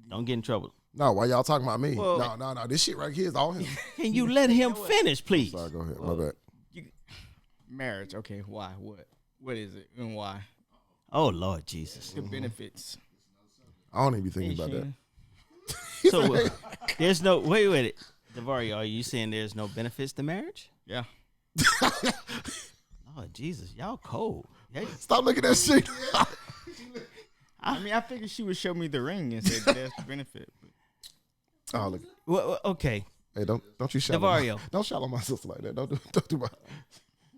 [SPEAKER 2] Don't get in trouble.
[SPEAKER 3] No, why y'all talking about me?
[SPEAKER 2] Well,
[SPEAKER 3] No. This shit right here is all him.
[SPEAKER 2] Can you let him finish, please?
[SPEAKER 3] Sorry, go ahead. My bad.
[SPEAKER 4] Marriage. Okay, why? What is it and why?
[SPEAKER 2] Oh, Lord Jesus.
[SPEAKER 4] The benefits.
[SPEAKER 3] I don't even be thinking about that.
[SPEAKER 2] So there's no wait. DeVario, are you saying there's no benefits to marriage?
[SPEAKER 4] Yeah.
[SPEAKER 2] Oh Jesus, y'all cold.
[SPEAKER 3] Stop looking at that shit.
[SPEAKER 4] I mean, I figured she would show me the ring and say that's the benefit. But.
[SPEAKER 3] Oh, look.
[SPEAKER 2] Well, okay.
[SPEAKER 3] Hey, don't you shout
[SPEAKER 2] DeVario.
[SPEAKER 3] Don't shout on my sister like that. Don't do my.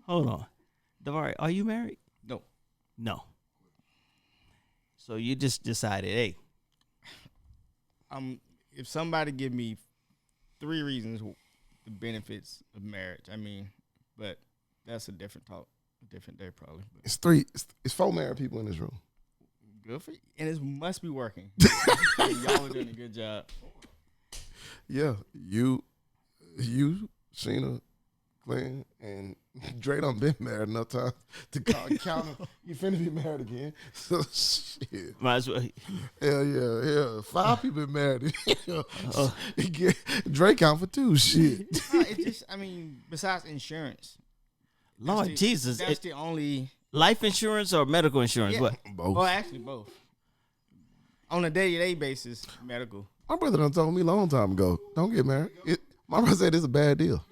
[SPEAKER 2] Hold on, DeVario, are you married? No. So you just decided, hey.
[SPEAKER 4] If somebody give me 3 reasons the benefits of marriage, I mean, but that's a different talk, a different day probably. But.
[SPEAKER 3] It's 3. It's 4 married people in this room.
[SPEAKER 4] Good for you. And it must be working. Y'all are doing a good job.
[SPEAKER 3] Yeah, you, Sheena, man, and Dre done been married enough times to count him. He finna be married again. So shit.
[SPEAKER 2] Might as well.
[SPEAKER 3] Hell yeah. 5 people been married. Dre count for 2. Shit.
[SPEAKER 4] It's just, I mean, besides insurance.
[SPEAKER 2] Lord Jesus.
[SPEAKER 4] That's the only.
[SPEAKER 2] Life insurance or medical insurance?
[SPEAKER 4] Yeah.
[SPEAKER 2] What?
[SPEAKER 3] Both.
[SPEAKER 4] Well, actually, both. On a day-to-day basis, medical.
[SPEAKER 3] My brother done told me a long time ago, don't get married. My brother said it's a bad deal.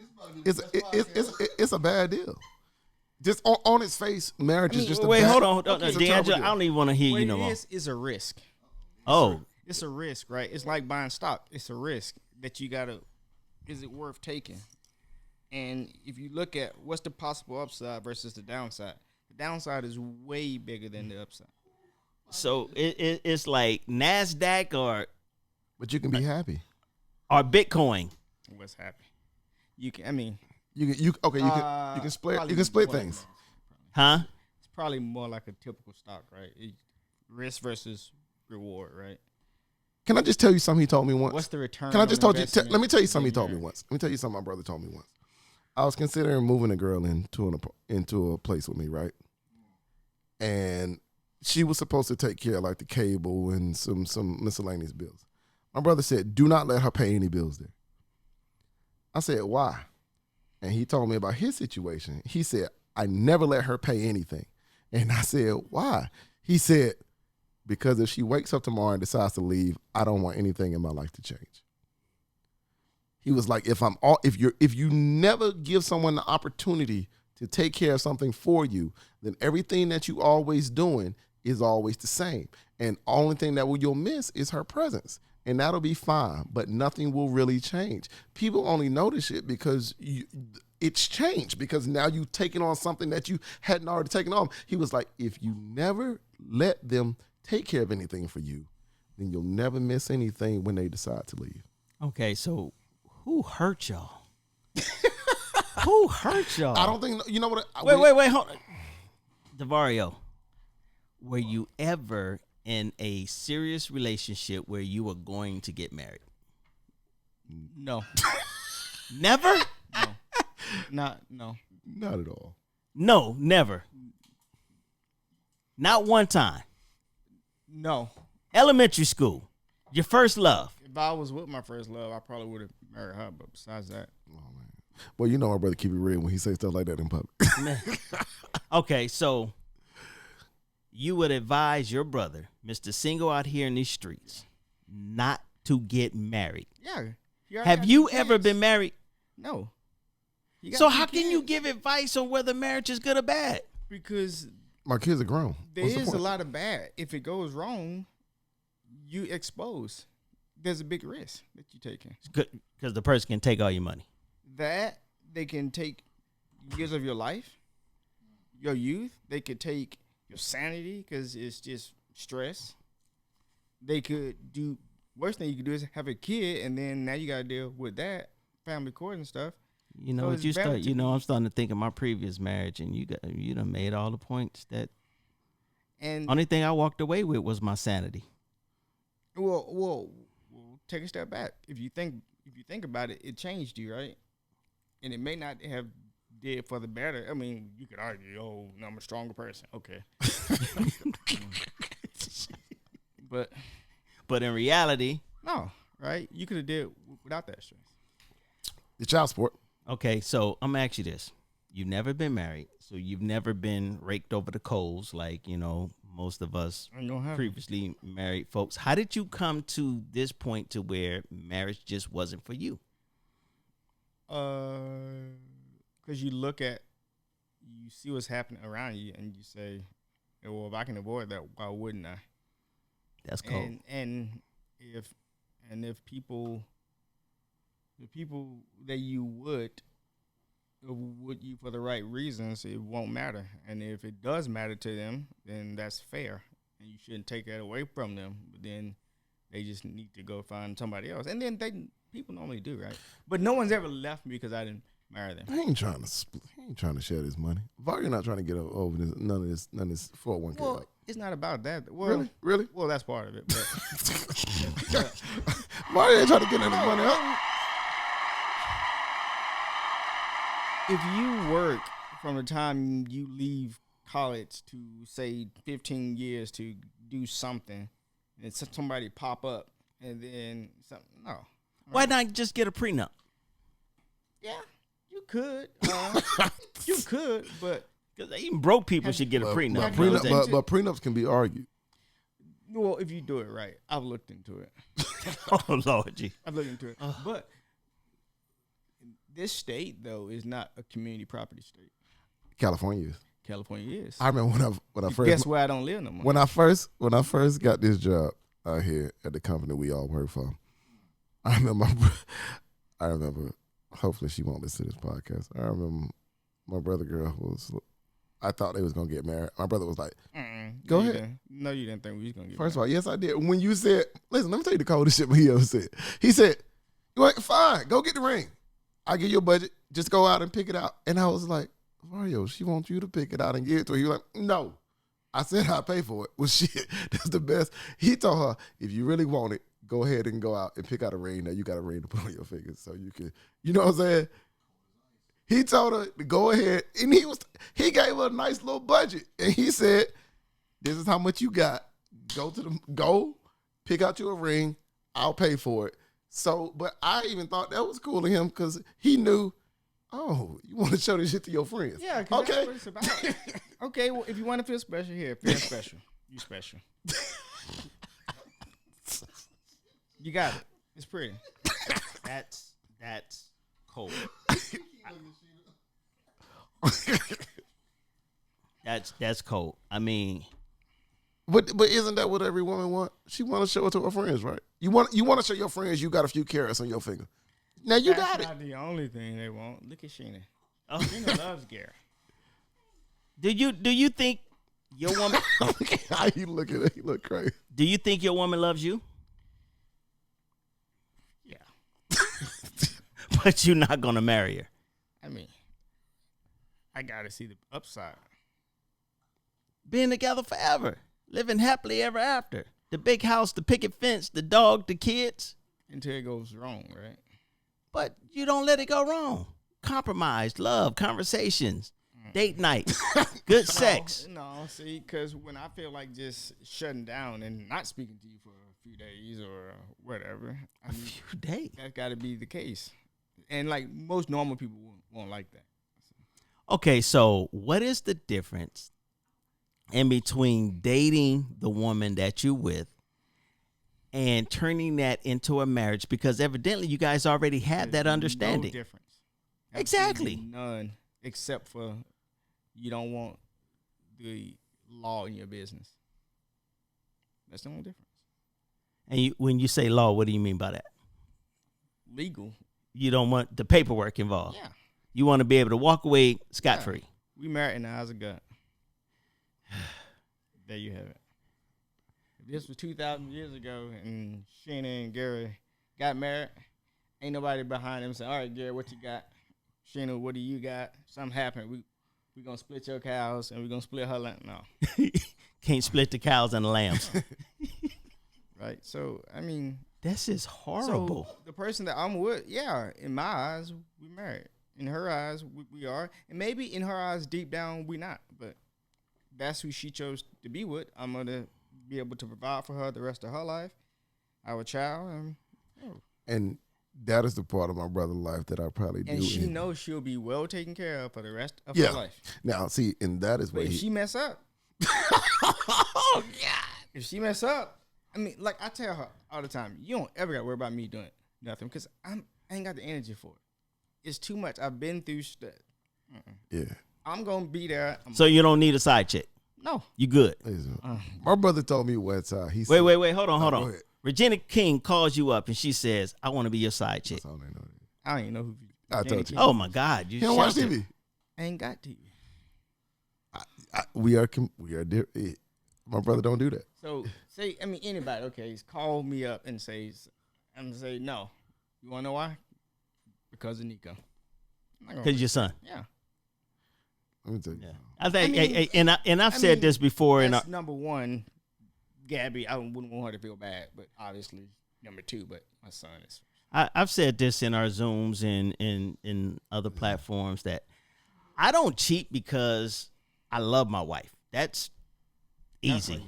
[SPEAKER 3] It's a bad deal. Just on its face, marriage is just a bad deal.
[SPEAKER 2] Hold on. DeAngelo, I don't even want to hear you no more.
[SPEAKER 4] It's a risk.
[SPEAKER 2] Oh.
[SPEAKER 4] It's a risk, right? It's like buying stock. It's a risk that you got to, is it worth taking? And if you look at what's the possible upside versus the downside, the downside is way bigger than the upside.
[SPEAKER 2] So it's like NASDAQ or.
[SPEAKER 3] But you can be happy.
[SPEAKER 2] Or Bitcoin.
[SPEAKER 4] What's happy? You can. I mean.
[SPEAKER 3] You can split things.
[SPEAKER 2] Huh?
[SPEAKER 4] It's probably more like a typical stock, right? Risk versus reward, right?
[SPEAKER 3] Can I just tell you something he told me once?
[SPEAKER 4] What's the return?
[SPEAKER 3] Can I just let me tell you something he told me once. Let me tell you something my brother told me once. I was considering moving a girl into a place with me, right? And she was supposed to take care of like the cable and some miscellaneous bills. My brother said, do not let her pay any bills there. I said, why? And he told me about his situation. He said, I never let her pay anything. And I said, why? He said, because if she wakes up tomorrow and decides to leave, I don't want anything in my life to change. He was like, if you never give someone the opportunity to take care of something for you, then everything that you always doing is always the same. And only thing that you'll miss is her presence. And that'll be fine, but nothing will really change. People only notice it because it's changed, because now you've taken on something that you hadn't already taken on. He was like, if you never let them take care of anything for you, then you'll never miss anything when they decide to leave.
[SPEAKER 2] Okay, so who hurt y'all? Who hurt y'all?
[SPEAKER 3] I don't think, you know what?
[SPEAKER 2] Wait, hold on. DeVario, were you ever in a serious relationship where you were going to get married?
[SPEAKER 4] No.
[SPEAKER 2] Never?
[SPEAKER 4] No.
[SPEAKER 3] Not at all.
[SPEAKER 2] No, never. Not one time.
[SPEAKER 4] No.
[SPEAKER 2] Elementary school, your first love.
[SPEAKER 4] If I was with my first love, I probably would have married her. But besides that,
[SPEAKER 3] Oh man. Well, you know my brother keep it real when he says stuff like that in public.
[SPEAKER 2] Okay, so you would advise your brother, Mr. Single out here in these streets, not to get married.
[SPEAKER 4] yeah.
[SPEAKER 2] Have you ever been married?
[SPEAKER 4] No.
[SPEAKER 2] So how can you give advice on whether marriage is good or bad?
[SPEAKER 4] Because
[SPEAKER 3] My kids are grown.
[SPEAKER 4] there
[SPEAKER 3] What's the
[SPEAKER 4] is a
[SPEAKER 3] point?
[SPEAKER 4] lot of bad. If it goes wrong, you expose. There's a big risk that you're taking.
[SPEAKER 2] Because the person can take all your money.
[SPEAKER 4] That they can take years of your life, your youth. They could take your sanity because it's just stress. They could do worst thing you could do is have a kid, and then now you got to deal with that family court and stuff.
[SPEAKER 2] You know
[SPEAKER 4] So
[SPEAKER 2] what
[SPEAKER 4] it's
[SPEAKER 2] you
[SPEAKER 4] better
[SPEAKER 2] start.
[SPEAKER 4] to
[SPEAKER 2] You know, I'm starting to think of my previous marriage, and you done made all the points that.
[SPEAKER 4] And
[SPEAKER 2] Only thing I walked away with was my sanity.
[SPEAKER 4] well, take a step back. If you think about it, it changed you, right? And it may not have did for the better. I mean, you could argue, oh, no, I'm a stronger person. Okay. But
[SPEAKER 2] in reality,
[SPEAKER 4] no, right? You could have did without that stress.
[SPEAKER 3] The child support.
[SPEAKER 2] okay. So I'm gonna ask you this: you've never been married, so you've never been raked over the coals like most of us
[SPEAKER 4] Ain't gonna happen.
[SPEAKER 2] previously married folks. How did you come to this point to where marriage just wasn't for you?
[SPEAKER 4] Because you see what's happening around you, and you say, well, if I can avoid that, why wouldn't I?
[SPEAKER 2] That's cool.
[SPEAKER 4] And if people, the people that you would you for the right reasons, it won't matter. And if it does matter to them, then that's fair, and you shouldn't take that away from them. But then they just need to go find somebody else, and then people normally do, right? But no one's ever left me because I didn't marry them.
[SPEAKER 3] He ain't trying to split. He ain't trying to share this money. Vario not trying to get over this, none of this 401k.
[SPEAKER 4] Well, it's not about that. Well,
[SPEAKER 3] Really?
[SPEAKER 4] Well, that's part of it. But
[SPEAKER 3] Vario ain't trying to get any money up.
[SPEAKER 4] if you work from the time you leave college to say 15 years to do something, and somebody pop up, and then something, no.
[SPEAKER 2] Why not just get a prenup?
[SPEAKER 4] Yeah, you could. You could, but
[SPEAKER 2] Because even broke people should get a prenup.
[SPEAKER 3] But prenups can be argued.
[SPEAKER 4] well, if you do it right, I've looked into it.
[SPEAKER 2] Oh, Lord, gee.
[SPEAKER 4] I've looked into it. But this state, though, is not a community property state.
[SPEAKER 3] California is.
[SPEAKER 4] California is.
[SPEAKER 3] I remember when I first.
[SPEAKER 4] Guess where I don't live no more.
[SPEAKER 3] When I first got this job out here at the company we all work for, I remember. Hopefully, she won't listen to this podcast. I remember my brother girl was. I thought they was gonna get married. My brother was like, "Go ahead."
[SPEAKER 4] No, you didn't think we was gonna get married.
[SPEAKER 3] First of all, yes, I did. When you said, "Listen, let me tell you the coldest shit he ever said." He said, "Fine, go get the ring. I give you a budget. Just go out and pick it out." And I was like, "Mario, she wants you to pick it out and give it to her." He was like, "No." I said I'll pay for it. Well, shit, that's the best. He told her, if you really want it, go ahead and go out and pick out a ring. Now you got a ring to put on your finger so you can, you know what I'm saying? He told her to go ahead, and he gave her a nice little budget, and he said, "This is how much you got. Go pick out you a ring. I'll pay for it." So, but I even thought that was cool of him because he knew. Oh, you want to show this shit to your friends?
[SPEAKER 4] Yeah,
[SPEAKER 3] okay.
[SPEAKER 4] That's what it's about. Okay, well, if you want to feel special, here, feel special. You special. You got it. It's pretty.
[SPEAKER 2] That's cold. That's cold. I mean,
[SPEAKER 3] but isn't that what every woman want? She want to show it to her friends, right? You want to show your friends you got a few carats on your finger. Now you got it.
[SPEAKER 4] That's not the only thing they want. Look at Sheena. Oh, Sheena loves Gary.
[SPEAKER 2] do you think your woman?
[SPEAKER 3] How you look at it? He look crazy.
[SPEAKER 2] Do you think your woman loves you?
[SPEAKER 4] Yeah.
[SPEAKER 2] But you're not gonna marry her.
[SPEAKER 4] I mean, I gotta see the upside.
[SPEAKER 2] Being together forever, living happily ever after. The big house, the picket fence, the dog, the kids.
[SPEAKER 4] Until it goes wrong, right?
[SPEAKER 2] But you don't let it go wrong. Compromise, love, conversations, date night, good sex.
[SPEAKER 4] No, see, because when I feel like just shutting down and not speaking to you for a few days or whatever,
[SPEAKER 2] A few days.
[SPEAKER 4] That's got to be the case. And like most normal people won't like that.
[SPEAKER 2] Okay, so what is the difference in between dating the woman that you're with and turning that into a marriage? Because evidently you guys already had that understanding.
[SPEAKER 4] No difference.
[SPEAKER 2] Exactly.
[SPEAKER 4] Absolutely none, except for you don't want the law in your business. That's the only difference.
[SPEAKER 2] And when you say law, what do you mean by that?
[SPEAKER 4] Legal.
[SPEAKER 2] You don't want the paperwork involved.
[SPEAKER 4] Yeah.
[SPEAKER 2] You want to be able to walk away scot-free.
[SPEAKER 4] We married in the eyes of God. There you have it. If this was 2,000 years ago and Sheena and Gary got married, ain't nobody behind them saying, "All right, Gary, what you got? Sheena, what do you got? Something happened. We going to split your cows and we going to split her land." No.
[SPEAKER 2] Can't split the cows and the lambs.
[SPEAKER 4] Right? So, I mean.
[SPEAKER 2] This is horrible.
[SPEAKER 4] So the person that I'm with, yeah, in my eyes, we married. In her eyes, we are. And maybe in her eyes, deep down, we not. But that's who she chose to be with. I'm going to be able to provide for her the rest of her life, our child.
[SPEAKER 3] And that is the part of my brother's life that I probably do.
[SPEAKER 4] And she knows she'll be well taken care of for the rest of
[SPEAKER 3] yeah.
[SPEAKER 4] her life.
[SPEAKER 3] Now, see, and that is
[SPEAKER 4] but
[SPEAKER 3] what
[SPEAKER 4] if she mess up.
[SPEAKER 2] Oh, God.
[SPEAKER 4] If she mess up, I mean, like I tell her all the time, you don't ever got to worry about me doing nothing because I ain't got the energy for it. It's too much. I've been through stuff.
[SPEAKER 3] Yeah.
[SPEAKER 4] I'm going to be there.
[SPEAKER 2] So you don't need a side chick?
[SPEAKER 4] No.
[SPEAKER 2] You good?
[SPEAKER 3] My brother told me one time. He said,
[SPEAKER 2] wait. Hold on.
[SPEAKER 3] Go ahead.
[SPEAKER 2] Regina King calls you up and she says, "I want to be your side chick."
[SPEAKER 3] That's all they know.
[SPEAKER 4] I don't even know who.
[SPEAKER 3] I told you.
[SPEAKER 2] Oh, my God.
[SPEAKER 3] You don't watch TV?
[SPEAKER 4] I ain't got TV.
[SPEAKER 3] We are different. My brother don't do that.
[SPEAKER 4] So, say, I mean, anybody, okay, call me up and say, no. You want to know why? Because of Nico.
[SPEAKER 2] Because your son.
[SPEAKER 4] Yeah.
[SPEAKER 3] Let me tell you.
[SPEAKER 2] Yeah. I think, I've said this before.
[SPEAKER 4] That's number one, Gabby. I wouldn't want her to feel bad, but obviously number two. But my son is.
[SPEAKER 2] I've said this in our Zooms and in other platforms that I don't cheat because I love my wife. That's easy.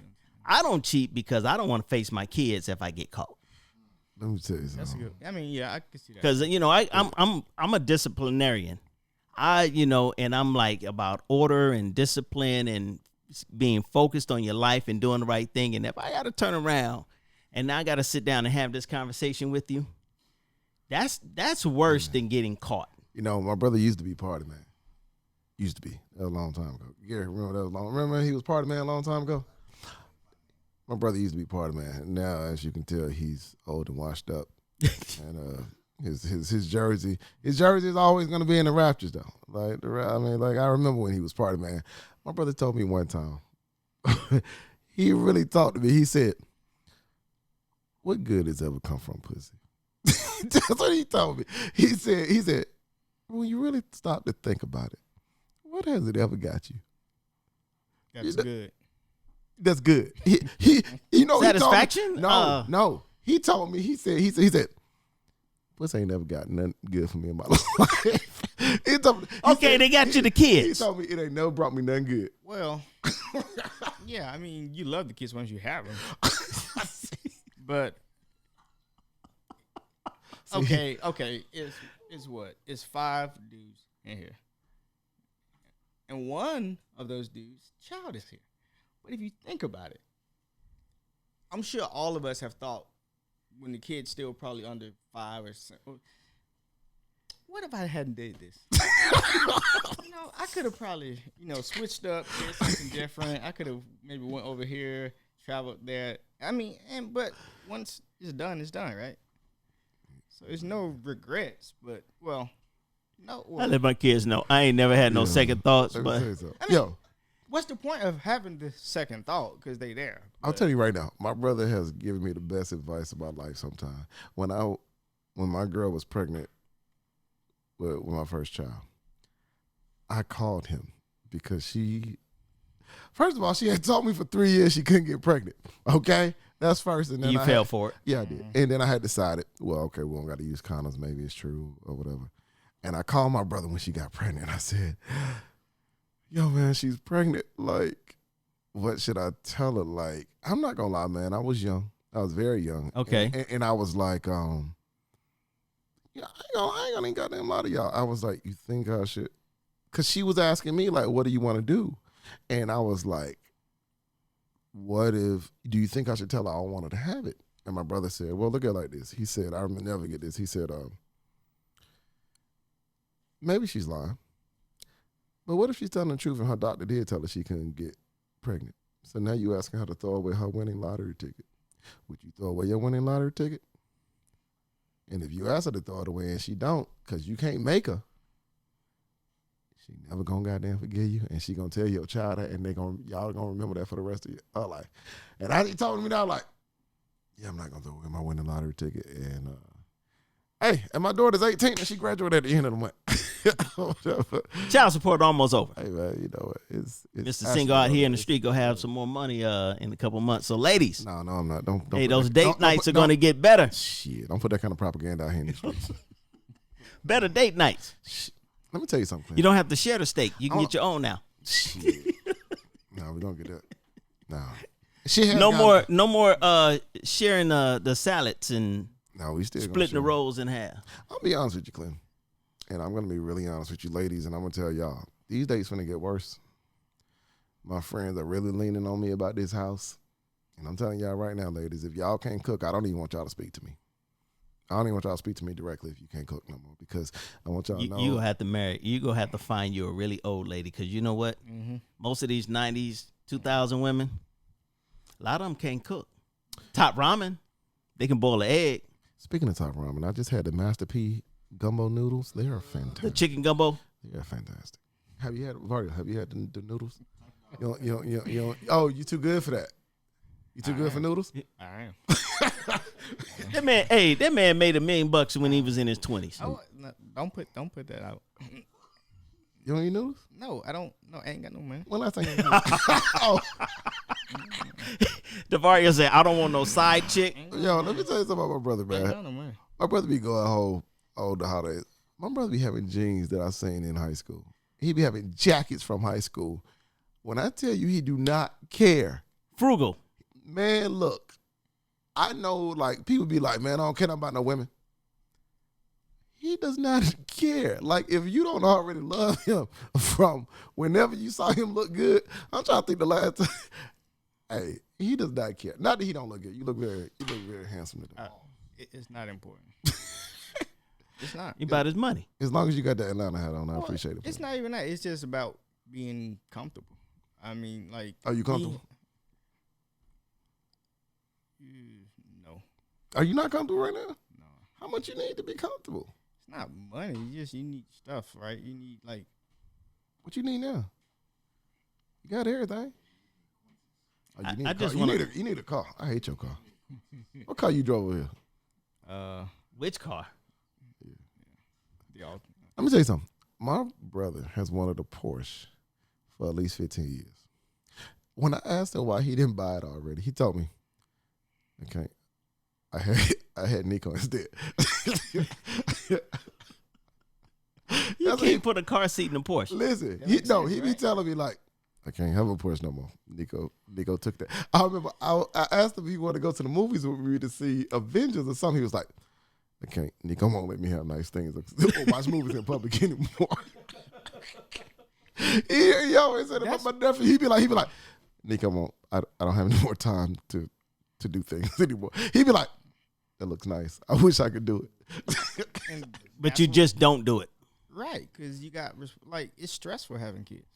[SPEAKER 2] I don't cheat because I don't want to face my kids if I get caught.
[SPEAKER 3] Let me tell you something.
[SPEAKER 4] That's good. I mean, yeah, I can see that.
[SPEAKER 2] Because I'm a disciplinarian. And I'm like about order and discipline and being focused on your life and doing the right thing. And if I got to turn around and now I got to sit down and have this conversation with you, that's worse than getting caught.
[SPEAKER 3] You know, my brother used to be party man. Used to be. That was a long time ago. Gary, remember he was party man a long time ago? My brother used to be party man. Now, as you can tell, he's old and washed up. And his jersey is always going to be in the Raptors, though. Like I remember when he was party man. My brother told me one time, he really talked to me. He said, "What good has ever come from pussy?" That's what he told me. He said, when you really stop to think about it, what has it ever got you?
[SPEAKER 4] That's good.
[SPEAKER 3] That's good. He
[SPEAKER 2] satisfaction?
[SPEAKER 3] He told me, no. He told me. He said, pussy ain't never got nothing good for me in my life.
[SPEAKER 2] They got you the kids.
[SPEAKER 3] He told me it ain't never brought me nothing good.
[SPEAKER 4] Well, yeah, I mean, you love the kids once you have them. But okay, it's what? It's 5 dudes in here. And one of those dudes' child is here. But if you think about it, I'm sure all of us have thought when the kid's still probably under 5 or 6, what if I hadn't did this? I could have probably, switched up, did something different. I could have maybe went over here, traveled there. I mean, but once it's done, right? So there's no regrets, but, no.
[SPEAKER 2] I let my kids know. I ain't never had no second thoughts, but
[SPEAKER 3] what's
[SPEAKER 4] the point of having the second thought? Because they there.
[SPEAKER 3] I'll tell you right now, my brother has given me the best advice about life sometime. When my girl was pregnant with my first child, I called him because first of all, she had told me for 3 years she couldn't get pregnant. Okay? That's first. And then
[SPEAKER 2] you fell for it.
[SPEAKER 3] Yeah, I did. And then I had decided, well, okay, we don't got to use condoms. Maybe it's true or whatever. And I called my brother when she got pregnant. I said, yo, man, she's pregnant. Like, what should I tell her? Like, I'm not going to lie, man. I was young. I was very young.
[SPEAKER 2] Okay.
[SPEAKER 3] And I was like, I ain't gonna goddamn lie to y'all. I was like, you think I should? Because she was asking me, like, what do you want to do? And I was like, do you think I should tell her I want her to have it? And my brother said, well, look at it like this. He said, I remember never get this. He said, maybe she's lying. But what if she's telling the truth and her doctor did tell her she couldn't get pregnant? So now you asking her to throw away her winning lottery ticket. Would you throw away your winning lottery ticket? And if you ask her to throw it away and she don't, because you can't make her, she never gonna goddamn forgive you, and she gonna tell your child that, and y'all gonna remember that for the rest of her life. And he told me that, I'm like, yeah, I'm not gonna throw away my winning lottery ticket. And hey, and my daughter's 18 and she graduated at the end of the month.
[SPEAKER 2] Child support almost over.
[SPEAKER 3] Hey man, you know what? It's
[SPEAKER 2] Mr. Single out here in the street gonna have some more money in a couple months. So ladies,
[SPEAKER 3] no, I'm not. Don't.
[SPEAKER 2] Hey, those date nights are gonna get better.
[SPEAKER 3] Shit, don't put that kind of propaganda out here in the streets.
[SPEAKER 2] Better date nights.
[SPEAKER 3] Let me tell you something.
[SPEAKER 2] You don't have to share the steak. You can get your own now.
[SPEAKER 3] Shit. No, we don't get that. No.
[SPEAKER 2] No more sharing the salads and
[SPEAKER 3] we still
[SPEAKER 2] splitting the rolls in half.
[SPEAKER 3] I'll be honest with you, Clint. And I'm going to be really honest with you ladies, and I'm going to tell y'all, these days finna get worse. My friends are really leaning on me about this house. And I'm telling y'all right now, ladies, if y'all can't cook, I don't even want y'all to speak to me. I don't even want y'all to speak to me directly if you can't cook no more, because I want y'all to know.
[SPEAKER 2] You gonna have to marry. You gonna have to find you a really old lady, because you know what? Mm-hmm. Most of these 90s, 2000 women, a lot of them can't cook. Top ramen, they can boil an egg.
[SPEAKER 3] Speaking of top ramen, I just had the Master P gumbo noodles. They are fantastic.
[SPEAKER 2] The chicken gumbo?
[SPEAKER 3] They are fantastic. Have you had the noodles? Oh, you too good for that? You too good for noodles?
[SPEAKER 4] I am.
[SPEAKER 2] That man made $1 million when he was in his 20s.
[SPEAKER 4] Oh, no, don't put that out.
[SPEAKER 3] You don't eat noodles?
[SPEAKER 4] No, I don't. No, I ain't got no money.
[SPEAKER 3] When last time you ate noodles?
[SPEAKER 2] DeVario said, I don't want no side chick.
[SPEAKER 3] Yo, let me tell you something about my brother, man.
[SPEAKER 4] Ain't got no money.
[SPEAKER 3] My brother be going home the holidays. My brother be having jeans that I seen in high school. He be having jackets from high school. When I tell you he do not care.
[SPEAKER 2] Frugal.
[SPEAKER 3] Man, look. I know, like, people be like, man, I don't care about no women. He does not care. Like, if you don't already love him from whenever you saw him look good, I'm trying to think the last time. Hey, he does not care. Not that he don't look good. You look very handsome today.
[SPEAKER 4] It's not important. It's not.
[SPEAKER 2] About his money.
[SPEAKER 3] As long as you got that Atlanta hat on, I appreciate it.
[SPEAKER 4] It's not even that. It's just about being comfortable. I mean, like.
[SPEAKER 3] Are you comfortable?
[SPEAKER 4] No.
[SPEAKER 3] Are you not comfortable right now?
[SPEAKER 4] No.
[SPEAKER 3] How much you need to be comfortable?
[SPEAKER 4] It's not money. You need stuff, right? You need, like.
[SPEAKER 3] What you need now? You got everything. Oh, you need a car. I hate your car. What car you drove over here?
[SPEAKER 2] Which car?
[SPEAKER 3] Let me tell you something. My brother has wanted a Porsche for at least 15 years. When I asked him why he didn't buy it already, he told me, "Okay, I had Nico instead."
[SPEAKER 2] You can't put a car seat in the Porsche.
[SPEAKER 3] Listen, he be telling me like, "I can't have a Porsche no more." Nico took that. I remember I asked him if he wanted to go to the movies with me to see Avengers or something. He was like, "I can't. Nico won't let me have nice things. I won't watch movies in public anymore." he always said about my nephew. He'd be like, "Nico won't. I don't have any more time to do things anymore." He'd be like, "That looks nice. I wish I could do it."
[SPEAKER 2] But you just don't do it.
[SPEAKER 4] Right, because you got, like, it's stressful having kids.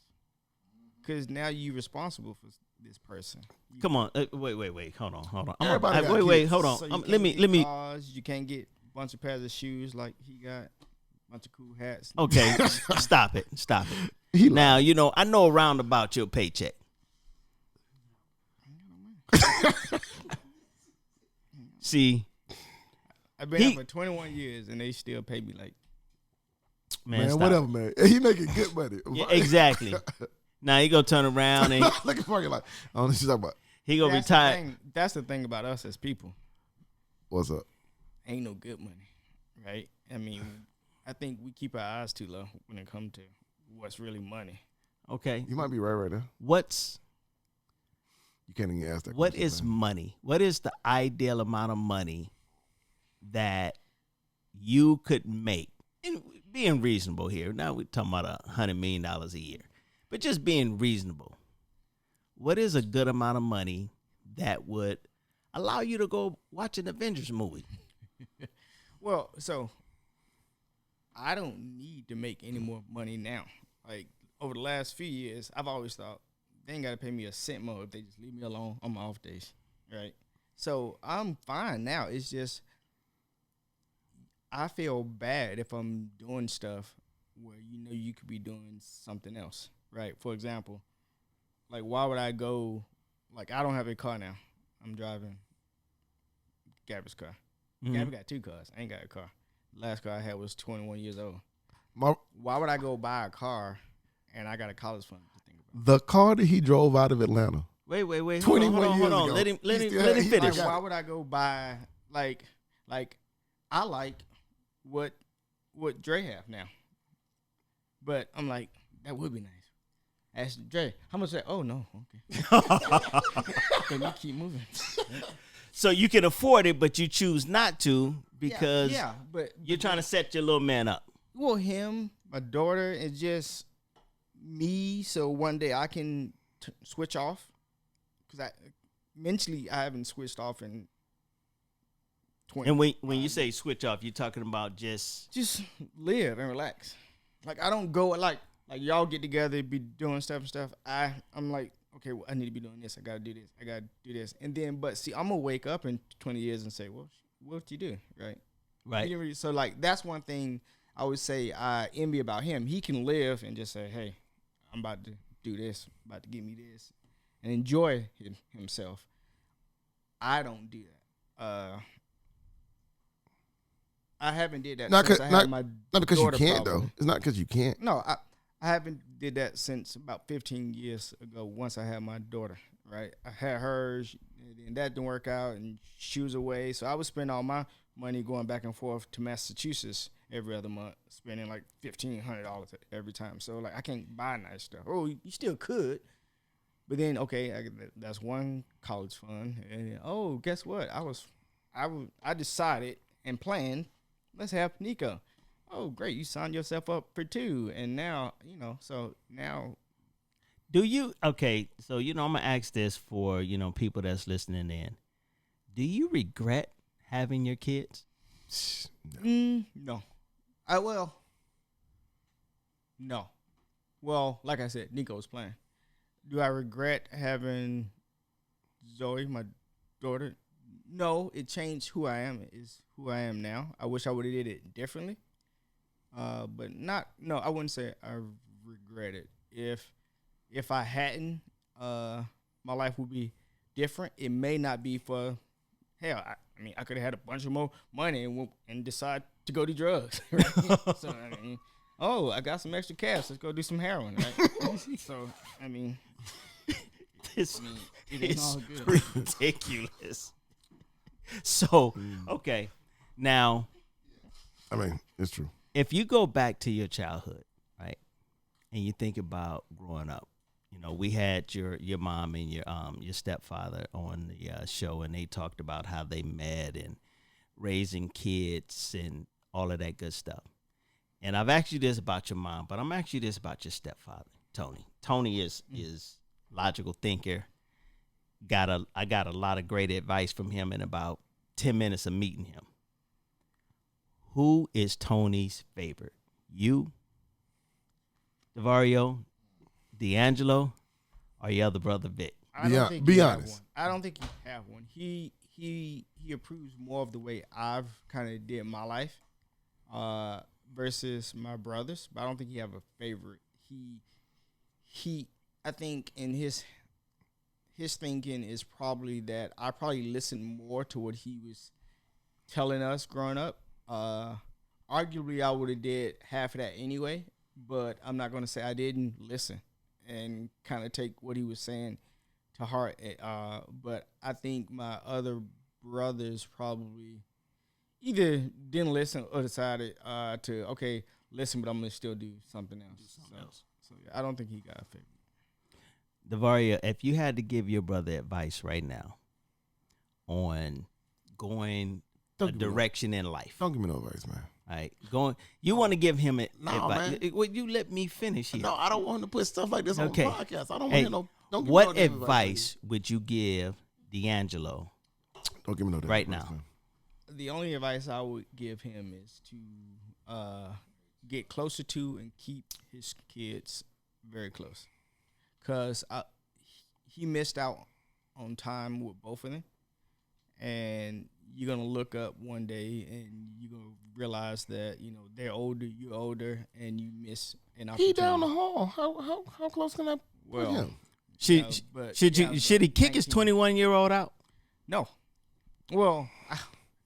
[SPEAKER 4] Because now you're responsible for this person.
[SPEAKER 2] Come on. Wait. Hold on. Hold on.
[SPEAKER 4] So
[SPEAKER 2] Let me.
[SPEAKER 4] Cars, you can't get a bunch of pairs of shoes like he got. A bunch of cool hats.
[SPEAKER 2] Okay, stop it. Now, I know around about your paycheck. See,
[SPEAKER 4] I've been here for 21 years and they still pay me like.
[SPEAKER 3] Man, whatever, man. He making good money.
[SPEAKER 2] Yeah, exactly. Now he gonna turn around and
[SPEAKER 3] looking for you like, I don't know what you're talking about.
[SPEAKER 2] He gonna retire.
[SPEAKER 4] That's the thing about us as people.
[SPEAKER 3] What's up?
[SPEAKER 4] Ain't no good money, right? I mean, I think we keep our eyes too low when it comes to what's really money.
[SPEAKER 2] Okay.
[SPEAKER 3] You might be right there. You can't even ask that.
[SPEAKER 2] What is money? What is the ideal amount of money that you could make? And being reasonable here. Now we're talking about $100 million a year. But just being reasonable. What is a good amount of money that would allow you to go watch an Avengers movie?
[SPEAKER 4] Well, so I don't need to make any more money now. Like, over the last few years, I've always thought they ain't got to pay me a cent more if they just leave me alone on my off days, right? So I'm fine now. It's just I feel bad if I'm doing stuff where you could be doing something else, right? For example, like, why would I go, like, I don't have a car now. I'm driving Gabby's car.
[SPEAKER 2] Mm-hmm.
[SPEAKER 4] Gabby got 2 cars. I ain't got a car. The last car I had was 21 years old. Why would I go buy a car and I got a college fund to think about?
[SPEAKER 3] The car that he drove out of Atlanta.
[SPEAKER 2] Wait.
[SPEAKER 3] 21
[SPEAKER 2] Hold on. Let him finish.
[SPEAKER 4] Like, why would I go buy, like I like what Dre have now. But I'm like, that would be nice. Ask Dre, how much that? Oh, no. Okay. Let me keep moving.
[SPEAKER 2] So you can afford it, but you choose not to because
[SPEAKER 4] but
[SPEAKER 2] you're trying to set your little man up.
[SPEAKER 4] Well, him, my daughter, and just me, so one day I can switch off. Because mentally, I haven't switched off in 20.
[SPEAKER 2] And when you say switch off, you're talking about just
[SPEAKER 4] live and relax. Like, I don't go, like y'all get together, be doing stuff and stuff. I'm like, okay, well, I need to be doing this. I got to do this. I got to do this. And then, but see, I'm going to wake up in 20 years and say, well, what you do, right?
[SPEAKER 2] Right.
[SPEAKER 4] So, like, that's one thing I would say I envy about him. He can live and just say, hey, I'm about to do this, about to give me this, and enjoy himself. I don't do that. I haven't did that since I had my
[SPEAKER 3] not because you
[SPEAKER 4] daughter
[SPEAKER 3] can't,
[SPEAKER 4] problem.
[SPEAKER 3] though. It's not because you can't.
[SPEAKER 4] No, I haven't did that since about 15 years ago once I had my daughter, right? I had hers, and that didn't work out, and she was away. So I would spend all my money going back and forth to Massachusetts every other month, spending like $1,500 every time. So like I can't buy nice stuff. Oh, you still could, but then okay, that's one college fund, and oh, guess what? I decided and planned. Let's have Nico. Oh, great! You signed yourself up for 2, and now So now,
[SPEAKER 2] do you? Okay, so I'm gonna ask this for people that's listening in. Do you regret having your kids?
[SPEAKER 4] No. No. Well, like I said, Nico's playing. Do I regret having Zoe, my daughter? No, it changed who I am. Is who I am now. I wish I would have did it differently. But not. No, I wouldn't say I regret it. If I hadn't, my life would be different. It may not be for. Hell, I could have had a bunch of more money and decide to go do drugs. Right? So I got some extra cash. Let's go do some heroin. Right? So
[SPEAKER 2] This
[SPEAKER 4] it ain't all good.
[SPEAKER 2] ridiculous. So okay, now
[SPEAKER 3] it's true.
[SPEAKER 2] if you go back to your childhood, right, and you think about growing up, we had your mom and your stepfather on the show, and they talked about how they met and raising kids and all of that good stuff. And I've asked you this about your mom, but I'm asking you this about your stepfather, Tony. Tony is logical thinker. I got a lot of great advice from him in about 10 minutes of meeting him. Who is Tony's favorite? You, DeVario, DeAngelo, or your other brother Vic?
[SPEAKER 3] Be honest.
[SPEAKER 4] I don't think you have one. He approves more of the way I've kind of did my life versus my brothers, but I don't think he have a favorite. He I think in his thinking is probably that I probably listened more to what he was telling us growing up. Arguably, I would have did half of that anyway, but I'm not going to say I didn't listen and kind of take what he was saying to heart. But I think my other brothers probably either didn't listen or decided to, okay, listen, but I'm going to still do something else. So yeah, I don't think he got a favorite.
[SPEAKER 2] DeVario, if you had to give your brother advice right now on going a direction in life.
[SPEAKER 3] Don't give me no advice, man.
[SPEAKER 2] All right, you want to give him advice?
[SPEAKER 3] Man.
[SPEAKER 2] Well, you let me finish here.
[SPEAKER 3] No, I don't want to put stuff like this on the podcast. I don't want to know. Don't give
[SPEAKER 2] what
[SPEAKER 3] me no
[SPEAKER 2] advice would you give DeAngelo?
[SPEAKER 3] Don't give me no advice
[SPEAKER 2] right now.
[SPEAKER 3] Man.
[SPEAKER 4] The only advice I would give him is to get closer to and keep his kids very close. Because he missed out on time with both of them. And you're going to look up one day and you're going to realize that, they're older, you're older, and you miss an opportunity.
[SPEAKER 3] He down the hall. How close can I put him?
[SPEAKER 2] Should he kick his 21-year-old out?
[SPEAKER 4] No. Well,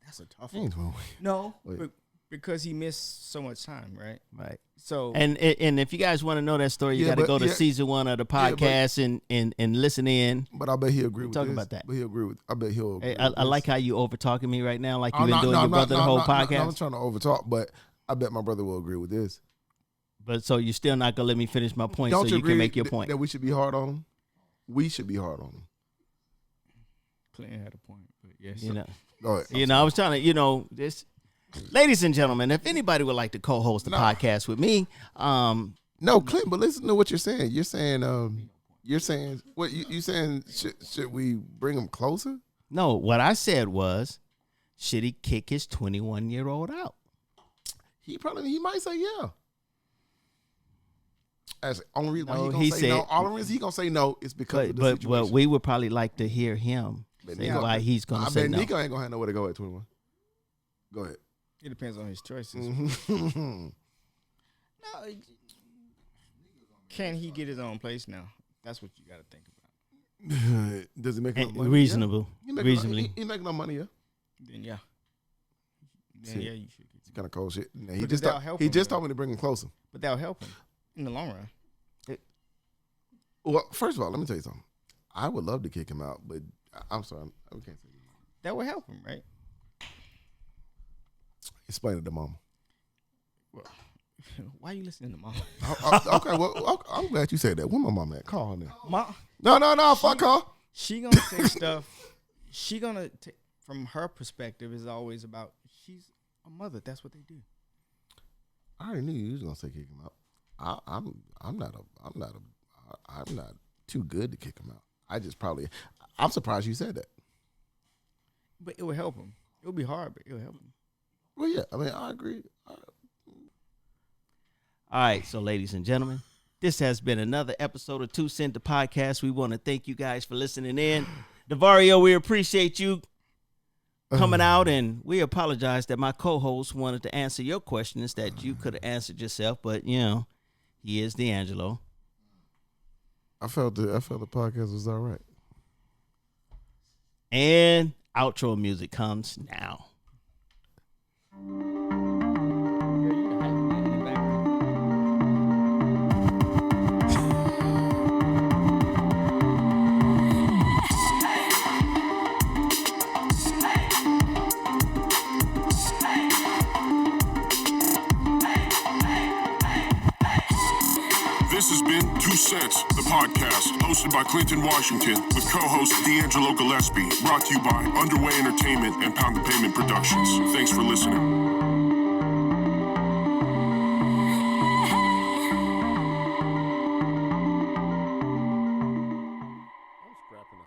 [SPEAKER 4] that's a tough one. No,
[SPEAKER 3] Wait.
[SPEAKER 4] because he missed so much time, right?
[SPEAKER 2] Right.
[SPEAKER 4] So
[SPEAKER 2] and if you guys want to know that story, you got to go to season 1 of the podcast and listen in.
[SPEAKER 3] But I bet he'll agree with
[SPEAKER 2] talk
[SPEAKER 3] this.
[SPEAKER 2] about that.
[SPEAKER 3] But he'll agree with. I bet he'll. Agree
[SPEAKER 2] I like how you over talking me right now, like you've been doing your brother the whole podcast.
[SPEAKER 3] No, I'm trying to over talk, but I bet my brother will agree with this.
[SPEAKER 2] But so you're still not gonna let me finish my point,
[SPEAKER 3] Don't
[SPEAKER 2] so you
[SPEAKER 3] agree
[SPEAKER 2] can make your point.
[SPEAKER 3] That we should be hard on him. We should be hard on him.
[SPEAKER 4] Clinton had a point, but yes,
[SPEAKER 3] Go ahead.
[SPEAKER 2] I was trying to, this. Ladies and gentlemen, if anybody would like to co-host the podcast with me,
[SPEAKER 3] no, Clint, but listen to what you're saying. You're saying what you saying? Should we bring him closer?
[SPEAKER 2] No, what I said was, should he kick his 21-year-old out?
[SPEAKER 3] He might say yeah. That's the only reason why
[SPEAKER 2] he
[SPEAKER 3] say no. All the reason he gonna say no is because of the situation.
[SPEAKER 2] But we would probably like to hear him say why he's gonna say no.
[SPEAKER 3] I bet Nico ain't gonna have nowhere to go at 21. Go ahead.
[SPEAKER 4] It depends on his choices.
[SPEAKER 3] Mm-hmm.
[SPEAKER 4] No, can he get his own place now? That's what you got to think about.
[SPEAKER 3] Does he make enough money?
[SPEAKER 2] Reasonable.
[SPEAKER 3] Yeah.
[SPEAKER 2] Reasonably.
[SPEAKER 3] He make enough money, yeah.
[SPEAKER 4] Then yeah.
[SPEAKER 3] Yeah,
[SPEAKER 4] you should.
[SPEAKER 3] It's kind of cold shit. Nah,
[SPEAKER 4] He
[SPEAKER 3] just told me to bring him closer.
[SPEAKER 4] But that'll help him in the long run.
[SPEAKER 3] Well, first of all, let me tell you something. I would love to kick him out, but I'm sorry, I can't say that.
[SPEAKER 4] That would help him, right?
[SPEAKER 3] Explain it to mama.
[SPEAKER 4] Why are you listening to mom?
[SPEAKER 3] Okay, well, I'm glad you said that. Where my mom at? Call her now.
[SPEAKER 4] No,
[SPEAKER 3] Fuck her.
[SPEAKER 4] She gonna say stuff. She gonna from her perspective is always about she's a mother. That's what they do.
[SPEAKER 3] I already knew you was gonna say kick him out. I'm not too good to kick him out. I'm surprised you said that.
[SPEAKER 4] But it would help him. It would be hard, but it would help him.
[SPEAKER 3] Well, yeah. I mean, I agree.
[SPEAKER 2] All right, so ladies and gentlemen, this has been another episode of 2 Cent the Podcast. We want to thank you guys for listening in. DeVario, we appreciate you coming out, and we apologize that my co-host wanted to answer your questions that you could have answered yourself, but he is DeAngelo.
[SPEAKER 3] I felt the podcast was all right.
[SPEAKER 2] And outro music comes now.
[SPEAKER 1] This has been 2 Cents, the podcast, hosted by Clinton Washington, with co-host DeAngelo Gillispie, brought to you by Underway Entertainment and Pound the Pavement Productions. Thanks for listening.